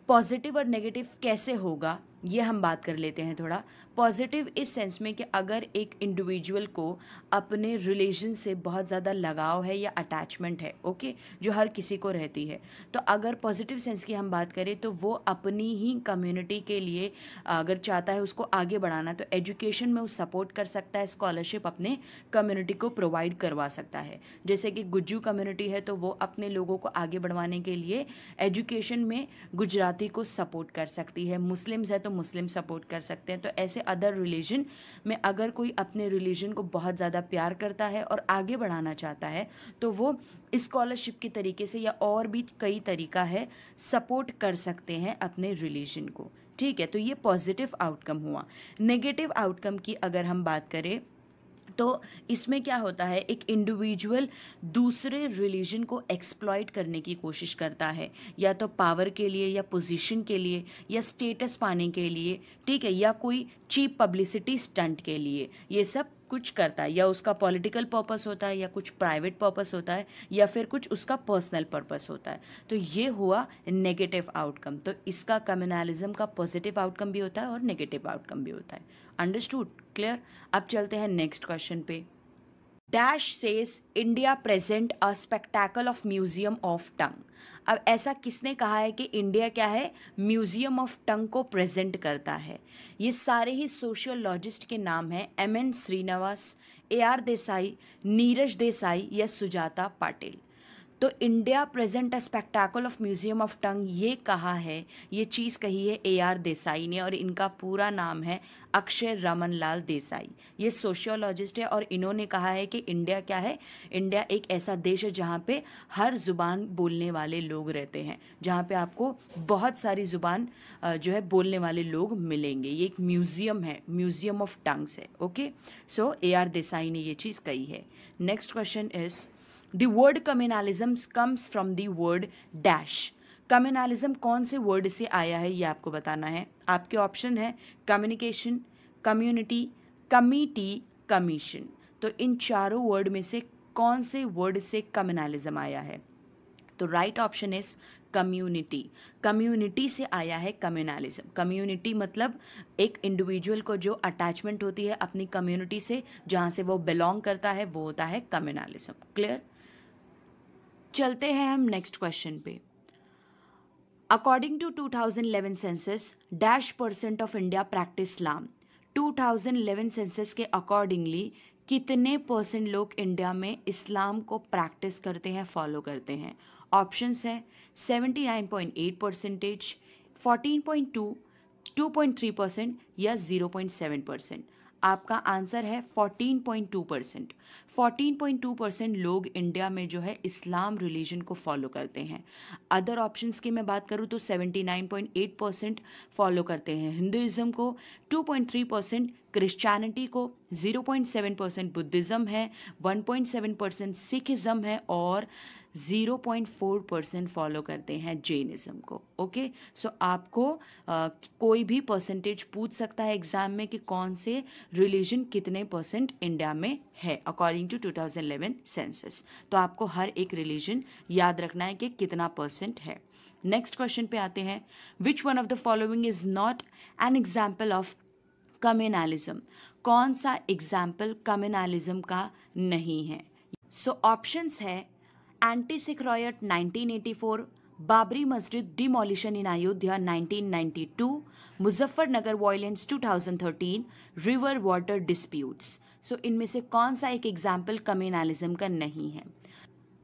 पॉजिटिव और नेगेटिव कैसे होगा ये हम बात कर लेते हैं थोड़ा। पॉजिटिव इस सेंस में कि अगर एक इंडिविजुअल को अपने रिलीजन से बहुत ज़्यादा लगाव है या अटैचमेंट है, ओके, जो हर किसी को रहती है, तो अगर पॉजिटिव सेंस की हम बात करें तो वो अपनी ही कम्युनिटी के लिए अगर चाहता है उसको आगे बढ़ाना, तो एजुकेशन में वो सपोर्ट कर सकता है, स्कॉलरशिप अपने कम्युनिटी को प्रोवाइड करवा सकता है। जैसे कि गुज्जू कम्युनिटी है तो वो अपने लोगों को आगे बढ़वाने के लिए एजुकेशन में गुजराती को सपोर्ट कर सकती है, मुस्लिम्स है तो मुस्लिम सपोर्ट कर सकते हैं। तो ऐसे अदर रिलीजन में अगर कोई अपने रिलीजन को बहुत ज़्यादा प्यार करता है और आगे बढ़ाना चाहता है तो वो स्कॉलरशिप के तरीके से या और भी कई तरीका है सपोर्ट कर सकते हैं अपने रिलीजन को, ठीक है। तो ये पॉजिटिव आउटकम हुआ। नेगेटिव आउटकम की अगर हम बात करें तो इसमें क्या होता है, एक इंडिविजुअल दूसरे रिलीजन को एक्सप्लॉइट करने की कोशिश करता है, या तो पावर के लिए या पोजीशन के लिए या स्टेटस पाने के लिए, ठीक है, या कोई चीप पब्लिसिटी स्टंट के लिए, ये सब कुछ करता है। या उसका पॉलिटिकल पर्पस होता है, या कुछ प्राइवेट पर्पस होता है, या फिर कुछ उसका पर्सनल पर्पस होता है। तो ये हुआ नेगेटिव आउटकम। तो इसका कम्युनलिज्म का पॉजिटिव आउटकम भी होता है और नेगेटिव आउटकम भी होता है। Understood, clear. अब चलते हैं नेक्स्ट क्वेश्चन पे। Dash says India present a spectacle of museum of tongue. अब ऐसा किसने कहा है कि इंडिया क्या है, म्यूजियम ऑफ टंग को प्रेजेंट करता है। ये सारे ही सोशियोलॉजिस्ट के नाम हैं, MN श्रीनिवास, AR देसाई, नीरज देसाई या सुजाता पाटिल। तो India present a spectacle of museum of tongue ये कहा है, ये चीज़ कही है AR देसाई ने, और इनका पूरा नाम है अक्षय रमन लाल देसाई। ये सोशियोलॉजिस्ट है और इन्होंने कहा है कि इंडिया क्या है, इंडिया एक ऐसा देश है जहाँ पे हर ज़ुबान बोलने वाले लोग रहते हैं, जहाँ पे आपको बहुत सारी ज़ुबान जो है बोलने वाले लोग मिलेंगे। ये एक म्यूज़ियम है, म्यूज़ियम ऑफ टंग्स है, ओके। सो AR देसाई ने ये चीज़ कही है। Next question is The word communalism comes from the word dash. Communalism कौन से वर्ड से आया है ये आपको बताना है। आपके ऑप्शन है कम्युनिकेशन, कम्युनिटी, कमिटी, कमीशन। तो इन चारों वर्ड में से कौन से वर्ड से कम्युनलिज्म आया है? तो right option is community. Community से आया है कम्युनलिज्म। कम्युनिटी मतलब एक इंडिविजुअल को जो अटैचमेंट होती है अपनी कम्युनिटी से, जहाँ से वो बिलोंग करता है, वो होता है कम्युनलिज्म। क्लियर। चलते हैं हम नेक्स्ट क्वेश्चन पे। According to 2011 census -% of India practice Islam. 2011 census के अकॉर्डिंगली कितने % लोग इंडिया में इस्लाम को प्रैक्टिस करते हैं, फॉलो करते हैं? ऑप्शंस है 79.8%, 14.2, 2.3% या 0.7%। आपका आंसर है 14.2%। 14.2% लोग इंडिया में जो है इस्लाम रिलीजन को फॉलो करते हैं। अदर ऑप्शंस की मैं बात करूँ तो 79.8% फॉलो करते हैं हिंदुइज्म को, 2.3% क्रिश्चियनिटी को, 0.7% बुद्धिज़्म है, 1.7% सिखिज़्म है और 0.4% फॉलो करते हैं जैनिज़्म को। ओके, सो आपको कोई भी परसेंटेज पूछ सकता है एग्जाम में कि कौन से रिलीजन कितने % इंडिया में है अकॉर्डिंग टू 2011 सेंसस। तो आपको हर एक रिलीजन याद रखना है कि कितना % है। नेक्स्ट क्वेश्चन पे आते हैं। Which one of the following is not an example of communalism? कौन सा एग्जाम्पल कम्युनलिज्म का नहीं है? सो ऑप्शंस है anti Sikh riot 1984, Babri Masjid demolition in Ayodhya 1992, Muzaffarnagar violence 2013, river water disputes. सो इनमें से कौन सा एक एग्जाम्पल कम्युनलिज्म का नहीं है?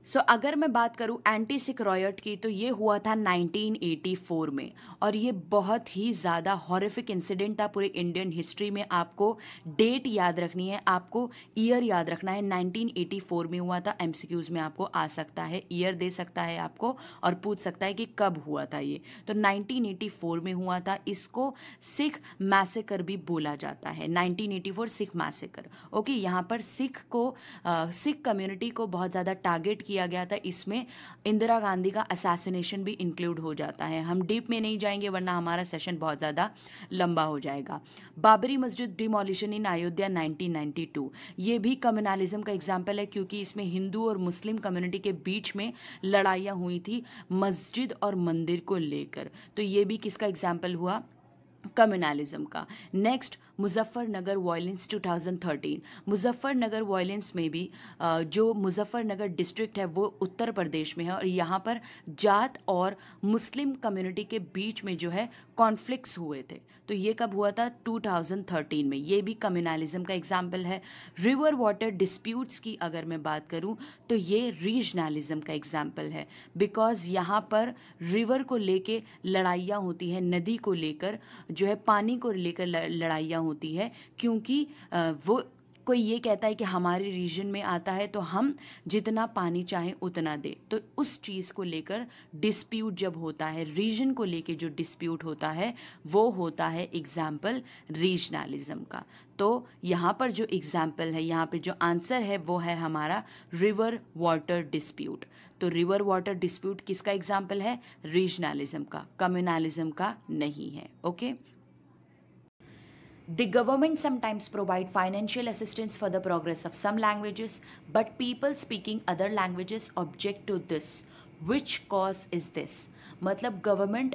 सो अगर मैं बात करूं एंटी सिख रॉयट की तो ये हुआ था 1984 में और ये बहुत ही ज़्यादा हॉरिफिक इंसिडेंट था पूरे इंडियन हिस्ट्री में। आपको डेट याद रखनी है, आपको ईयर याद रखना है। 1984 में हुआ था। एमसीक्यूज में आपको आ सकता है, ईयर दे सकता है आपको और पूछ सकता है कि कब हुआ था ये। तो 1984 में हुआ था। इसको सिख मैसेकर भी बोला जाता है, 1984 सिख मैसेकर। ओके, यहाँ पर सिख कम्युनिटी को बहुत ज़्यादा टारगेट किया गया था। इसमें इंदिरा गांधी का असैसिनेशन भी इंक्लूड हो जाता है। हम डीप में नहीं जाएंगे वरना हमारा सेशन बहुत ज़्यादा लंबा हो जाएगा। बाबरी मस्जिद डिमोलिशन इन अयोध्या 1992, ये भी कम्युनलिज्म का एग्जाम्पल है क्योंकि इसमें हिंदू और मुस्लिम कम्युनिटी के बीच में लड़ाइयाँ हुई थी मस्जिद और मंदिर को लेकर। तो ये भी किसका एग्जाम्पल हुआ? कम्युनलिज्म का। Next, Muzaffarnagar violence 2013। Muzaffarnagar violence में भी जो मुजफ्फरनगर डिस्ट्रिक्ट है वो उत्तर प्रदेश में है और यहाँ पर जाट और मुस्लिम कम्युनिटी के बीच में जो है कॉन्फ्लिक्ट्स हुए थे। तो ये कब हुआ था? 2013 में। ये भी कम्युनलिज्म का एग्जाम्पल है। रिवर वाटर डिस्प्यूट्स की अगर मैं बात करूँ तो ये रीजनलिज्म का एग्जाम्पल है बिकॉज यहाँ पर रिवर को लेके लड़ाइयाँ होती हैं, नदी को लेकर जो है पानी को लेकर लड़ाइयाँ होती है क्योंकि वो कोई ये कहता है कि हमारे रीजन में आता है तो हम जितना पानी चाहें उतना दे। तो उस चीज़ को लेकर डिस्प्यूट जब होता है, रीजन को लेके जो डिस्प्यूट होता है वो होता है एग्जाम्पल रीजनलिज्म का। तो यहाँ पर जो एग्जाम्पल है, यहाँ पे जो आंसर है वो है हमारा रिवर वाटर डिस्प्यूट। तो रिवर वाटर डिस्प्यूट किसका एग्जाम्पल है? रीजनलिज्म का, कम्युनलिज्म का नहीं है। Okay. The government sometimes provide financial assistance for the progress of some languages, but people speaking other languages object to this. Which cause is this? मतलब government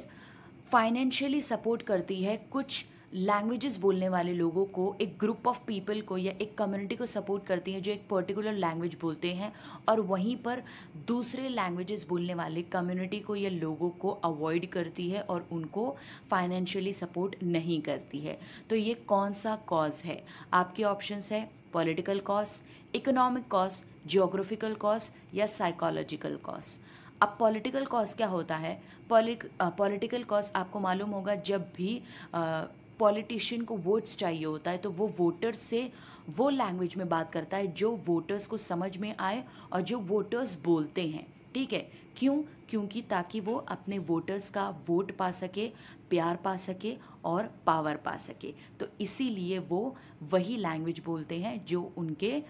financially support करती है कुछ languages बोलने वाले लोगों को, एक ग्रुप ऑफ पीपल को या एक कम्युनिटी को सपोर्ट करती है जो एक पर्टिकुलर लैंग्वेज बोलते हैं और वहीं पर दूसरे लैंग्वेजेस बोलने वाले कम्युनिटी को या लोगों को अवॉइड करती है और उनको फाइनेंशियली सपोर्ट नहीं करती है। तो ये कौन सा कॉज है? आपके ऑप्शंस है political cause, economic cause, geographical cause या साइकोलॉजिकल कॉज। अब पॉलिटिकल कॉज क्या होता है? पॉलिटिकल कॉज आपको मालूम होगा जब भी पॉलिटिशियन को वोट्स चाहिए होता है तो वो वोटर्स से वो लैंग्वेज में बात करता है जो वोटर्स को समझ में आए और जो वोटर्स बोलते हैं। ठीक है, क्यों? क्योंकि ताकि वो अपने वोटर्स का वोट पा सके, प्यार पा सके और पावर पा सके। तो इसीलिए वो वही लैंग्वेज बोलते हैं जो उनके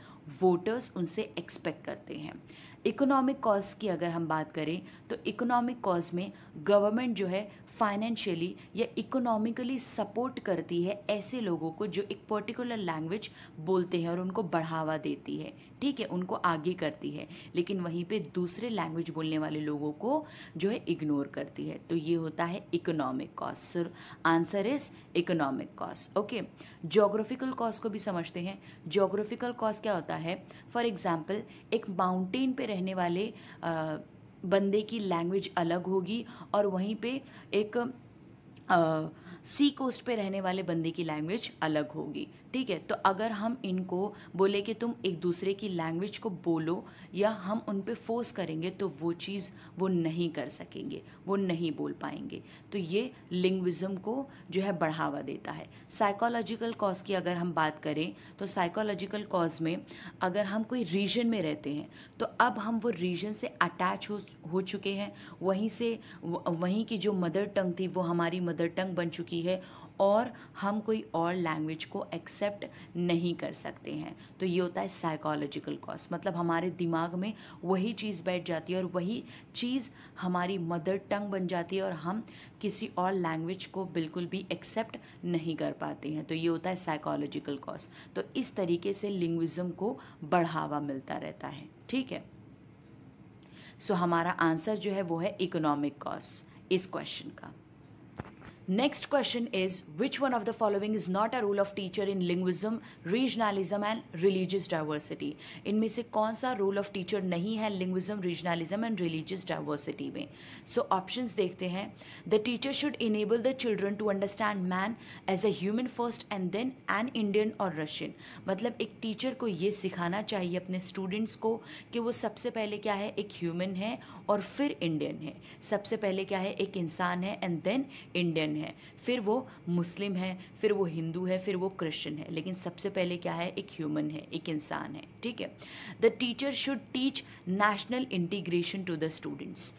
वोटर्स उनसे एक्सपेक्ट करते हैं। इकोनॉमिक कॉज की अगर हम बात करें तो इकोनॉमिक कॉज में गवर्नमेंट जो है फाइनेंशियली या इकोनॉमिकली सपोर्ट करती है ऐसे लोगों को जो एक पर्टिकुलर लैंग्वेज बोलते हैं और उनको बढ़ावा देती है। ठीक है, उनको आगे करती है, लेकिन वहीं पे दूसरे लैंग्वेज बोलने वाले लोगों को जो है इग्नोर करती है। तो ये होता है economic cause. So answer is economic cause. Okay, geographical cause को भी समझते हैं। ज्योग्राफिकल कॉज क्या होता है? फॉर एग्जाम्पल एक माउंटेन पे रहने वाले बंदे की लैंग्वेज अलग होगी और वहीं पे एक सी कोस्ट पे रहने वाले बंदे की लैंग्वेज अलग होगी। ठीक है, तो अगर हम इनको बोले कि तुम एक दूसरे की लैंग्वेज को बोलो या हम उन पे फोर्स करेंगे तो वो चीज़ वो नहीं कर सकेंगे, वो नहीं बोल पाएंगे। तो ये लिंग्विज्म को जो है बढ़ावा देता है। साइकोलॉजिकल कॉज की अगर हम बात करें तो साइकोलॉजिकल कॉज में अगर हम कोई रीजन में रहते हैं तो अब हम वो रीजन से अटैच हो चुके हैं, वहीं की जो मदर टंग थी वो हमारी मदर टंग बन चुकी है और हम कोई और लैंग्वेज को एक्सेप्ट नहीं कर सकते हैं। तो ये होता है साइकोलॉजिकल कॉज, मतलब हमारे दिमाग में वही चीज़ बैठ जाती है और वही चीज़ हमारी मदर टंग बन जाती है और हम किसी और लैंग्वेज को बिल्कुल भी एक्सेप्ट नहीं कर पाते हैं। तो ये होता है साइकोलॉजिकल कॉज। तो इस तरीके से लिंग्विज्म को बढ़ावा मिलता रहता है। ठीक है, सो हमारा आंसर जो है वो है इकोनॉमिक कॉज इस क्वेश्चन का। Next question is, which one of the following is not a role of teacher in linguism, regionalism and religious diversity? इनमें से कौन सा रोल ऑफ टीचर नहीं है linguism, regionalism and religious diversity में? So options देखते हैं। The teacher should enable the children to understand man as a human first and then an Indian और रशियन। मतलब एक टीचर को ये सिखाना चाहिए अपने स्टूडेंट्स को कि वो सबसे पहले क्या है, एक ह्यूमन है और फिर इंडियन है। सबसे पहले क्या है, एक इंसान है एंड देन इंडियन है, फिर वो मुस्लिम है, फिर वो हिंदू है, फिर वो क्रिश्चियन है, लेकिन सबसे पहले क्या है, एक ह्यूमन है, एक इंसान है। ठीक है, the teacher should teach national integration to the students.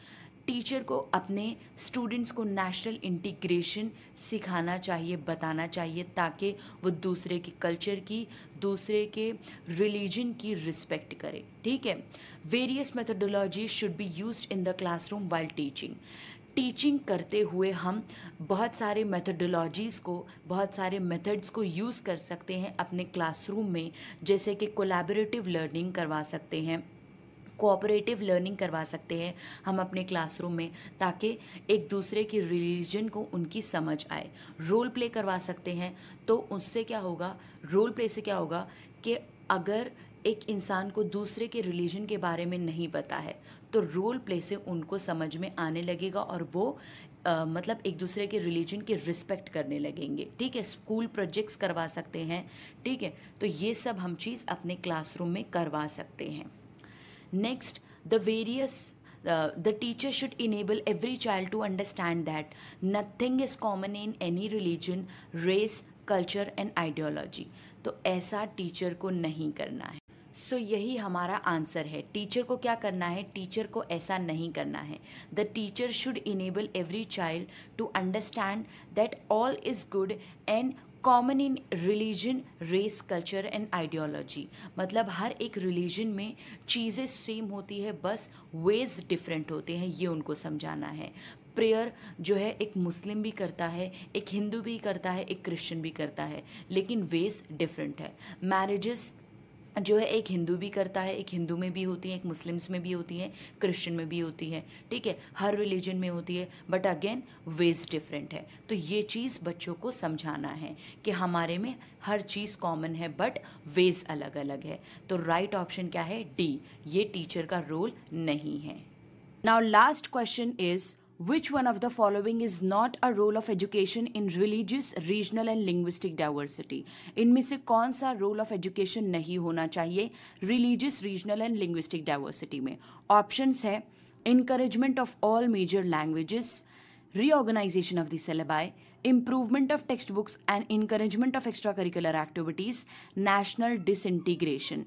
Teacher को अपने स्टूडेंट्स को नेशनल इंटीग्रेशन सिखाना चाहिए, बताना चाहिए, ताकि वो दूसरे के कल्चर की, दूसरे के रिलीजन की रिस्पेक्ट करे। ठीक है, various methodology should be used in the classroom while teaching. Teaching करते हुए हम बहुत सारे मेथोडोलॉजीज़ को, बहुत सारे मेथड्स को यूज़ कर सकते हैं अपने क्लासरूम में, जैसे कि कोलैबोरेटिव लर्निंग करवा सकते हैं, कोऑपरेटिव लर्निंग करवा सकते हैं हम अपने क्लासरूम में, ताकि एक दूसरे की रिलीजन को उनकी समझ आए। रोल प्ले करवा सकते हैं, तो उससे क्या होगा, रोल प्ले से क्या होगा कि अगर एक इंसान को दूसरे के रिलीजन के बारे में नहीं पता है तो रोल प्ले से उनको समझ में आने लगेगा और वो मतलब एक दूसरे के रिलीजन की रिस्पेक्ट करने लगेंगे। ठीक है, स्कूल प्रोजेक्ट्स करवा सकते हैं। ठीक है, तो ये सब हम चीज़ अपने क्लासरूम में करवा सकते हैं। Next, the teacher should enable every child to understand that nothing is common in any religion, race, culture and ideology। तो ऐसा टीचर को नहीं करना है। सो यही हमारा आंसर है। टीचर को क्या करना है, टीचर को ऐसा नहीं करना है। The teacher should enable every child to understand that all is good and common in religion, race, culture and ideology. मतलब हर एक रिलीजन में चीज़ें सेम होती है, बस वेज डिफरेंट होते हैं, ये उनको समझाना है। प्रेयर जो है एक मुस्लिम भी करता है, एक हिंदू भी करता है, एक क्रिश्चियन भी करता है, लेकिन वेज डिफरेंट है। मैरिजेस जो है एक हिंदू भी करता है, एक हिंदू में भी होती है, एक मुस्लिम्स में भी होती है, क्रिश्चियन में भी होती है। ठीक है, हर रिलीजन में होती है, बट अगेन वेज डिफरेंट है। तो ये चीज़ बच्चों को समझाना है कि हमारे में हर चीज़ कॉमन है बट वेज अलग अलग है। तो राइट ऑप्शन क्या है, डी, ये टीचर का रोल नहीं है। Now last question is, which one of the following is not a role of education in religious, regional and linguistic diversity? इनमें से कौन सा रोल ऑफ एजुकेशन नहीं होना चाहिए religious, regional and linguistic diversity में? ऑप्शंस है encouragement of all major languages, reorganization of the syllabi, improvement of textbooks and encouragement of extracurricular activities, national disintegration।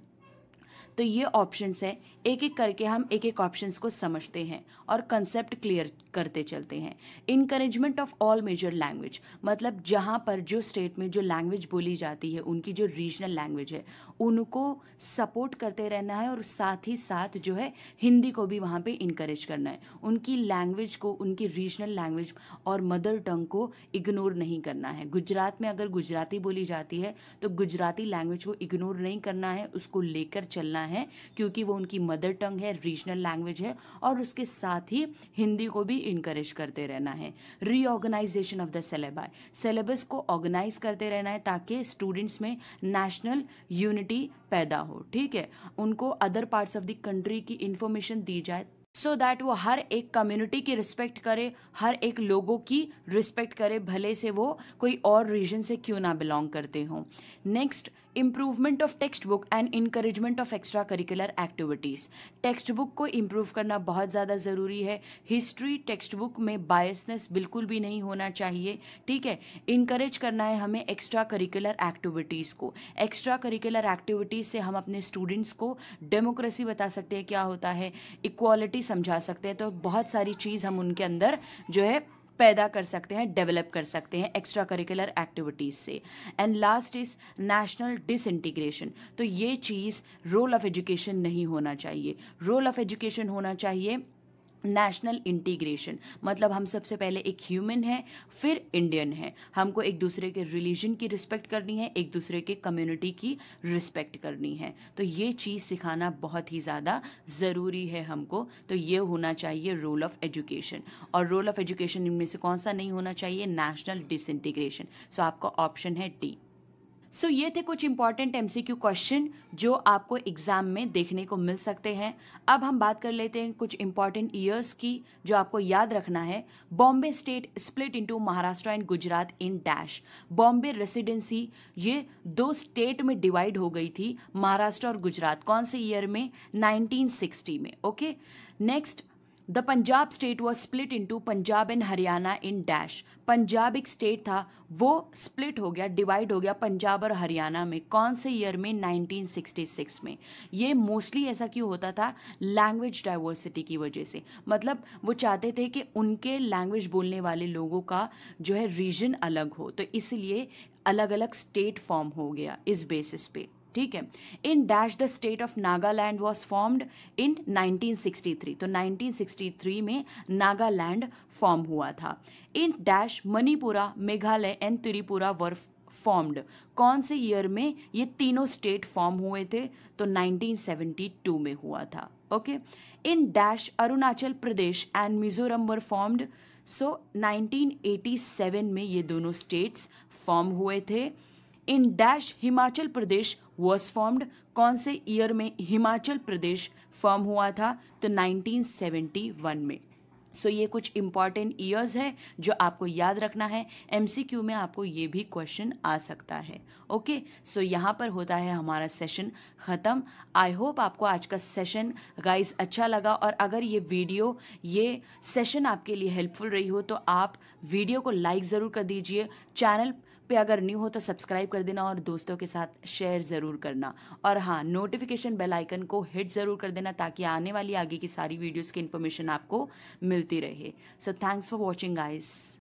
तो ये ऑप्शंस है, एक एक करके हम एक एक ऑप्शंस को समझते हैं और कंसेप्ट क्लियर करते चलते हैं। Encouragement of all major language, मतलब जहाँ पर जो स्टेट में जो लैंग्वेज बोली जाती है, उनकी जो रीजनल लैंग्वेज है, उनको सपोर्ट करते रहना है और साथ ही साथ जो है हिंदी को भी वहाँ पे इनकरेज करना है। उनकी लैंग्वेज को, उनकी रीजनल लैंग्वेज और मदर टंग को इग्नोर नहीं करना है। गुजरात में अगर गुजराती बोली जाती है तो गुजराती लैंग्वेज को इग्नोर नहीं करना है, उसको लेकर चलना है, क्योंकि वो उनकी मदर टंग है, रीजनल लैंग्वेज है, और उसके साथ ही हिंदी को भी इनकरेज करते रहना है। Reorganisation of the syllabus, syllabus को ऑर्गेनाइज करते रहना है ताकि स्टूडेंट्स में नेशनल यूनिटी पैदा हो। ठीक है, उनको other parts of the country की इंफॉर्मेशन दी जाए सो दैट वो हर एक कम्युनिटी की रिस्पेक्ट करे, हर एक लोगों की रिस्पेक्ट करे, भले से वो कोई और रीजन से क्यों ना बिलोंग करते हों। Next, improvement of text book and encouragement of extra curricular activities. Text book को इम्प्रूव करना बहुत ज़्यादा ज़रूरी है। हिस्ट्री टेक्स्ट बुक में बायसनेस बिल्कुल भी नहीं होना चाहिए, ठीक है। इनकरेज करना है हमें एक्स्ट्रा करिकुलर एक्टिविटीज़ को। एक्स्ट्रा करिकुलर एक्टिविटीज़ से हम अपने स्टूडेंट्स को डेमोक्रेसी बता सकते हैं, क्या होता है, इक्वालिटी समझा सकते हैं। तो बहुत सारी चीज़ हम उनके अंदर जो है पैदा कर सकते हैं, डेवलप कर सकते हैं एक्स्ट्रा करिकुलर एक्टिविटीज़ से। And last is national disintegration. तो ये चीज़ रोल ऑफ एजुकेशन नहीं होना चाहिए। रोल ऑफ एजुकेशन होना चाहिए नेशनल इंटीग्रेशन। मतलब हम सबसे पहले एक ह्यूमन है, फिर इंडियन है। हमको एक दूसरे के रिलीजन की रिस्पेक्ट करनी है, एक दूसरे के कम्युनिटी की रिस्पेक्ट करनी है। तो ये चीज़ सिखाना बहुत ही ज़्यादा ज़रूरी है हमको। तो ये होना चाहिए रोल ऑफ एजुकेशन। और रोल ऑफ एजुकेशन इनमें से कौन सा नहीं होना चाहिए, नेशनल डिसइंटीग्रेशन। सो आपका ऑप्शन है डी। सो ये थे कुछ इंपॉर्टेंट एमसीक्यू क्वेश्चन जो आपको एग्जाम में देखने को मिल सकते हैं। अब हम बात कर लेते हैं कुछ इंपॉर्टेंट ईयर्स की जो आपको याद रखना है। Bombay state split into Maharashtra and Gujarat in dash. Bombay residency ये दो स्टेट में डिवाइड हो गई थी, महाराष्ट्र और गुजरात। कौन से ईयर में, 1960 में। Okay. Next, the Punjab state was split into Punjab and Haryana in dash. Punjab एक स्टेट था, वो स्प्लिट हो गया, डिवाइड हो गया पंजाब और हरियाणा में। कौन से ईयर में, 1966 में। ये मोस्टली ऐसा क्यों होता था, लैंग्वेज डाइवर्सिटी की वजह से। मतलब वो चाहते थे कि उनके लैंग्वेज बोलने वाले लोगों का जो है रीजन अलग हो, तो इसलिए अलग अलग स्टेट फॉर्म हो गया इस बेसिस पे, ठीक है। In dash the state of Nagaland was formed in 1963। तो 1963 में नागालैंड फॉर्म हुआ था। In dash Manipura, Meghalaya and Tripura were formed. कौन से ईयर में ये तीनों स्टेट फॉर्म हुए थे, तो 1972 में हुआ था। Okay. In dash Arunachal Pradesh and Mizoram were formed. So 1987 में ये दोनों स्टेट्स फॉर्म हुए थे। In dash Himachal Pradesh was formed. कौन से ईयर में हिमाचल प्रदेश फॉर्म हुआ था, तो 1971 में। सो ये कुछ इंपॉर्टेंट ईयर्स है जो आपको याद रखना है। एमसीक्यू में आपको ये भी क्वेश्चन आ सकता है। ओके। सो यहाँ पर होता है हमारा सेशन ख़त्म। आई होप आपको आज का सेशन गाइस अच्छा लगा, और अगर ये सेशन आपके लिए हेल्पफुल रही हो तो आप वीडियो को लाइक ज़रूर कर दीजिए। चैनल पे अगर न्यू हो तो सब्सक्राइब कर देना और दोस्तों के साथ शेयर ज़रूर करना। और हाँ, नोटिफिकेशन बेल आइकन को हिट ज़रूर कर देना ताकि आने वाली आगे की सारी वीडियोस की इन्फॉर्मेशन आपको मिलती रहे। So thanks for watching guys.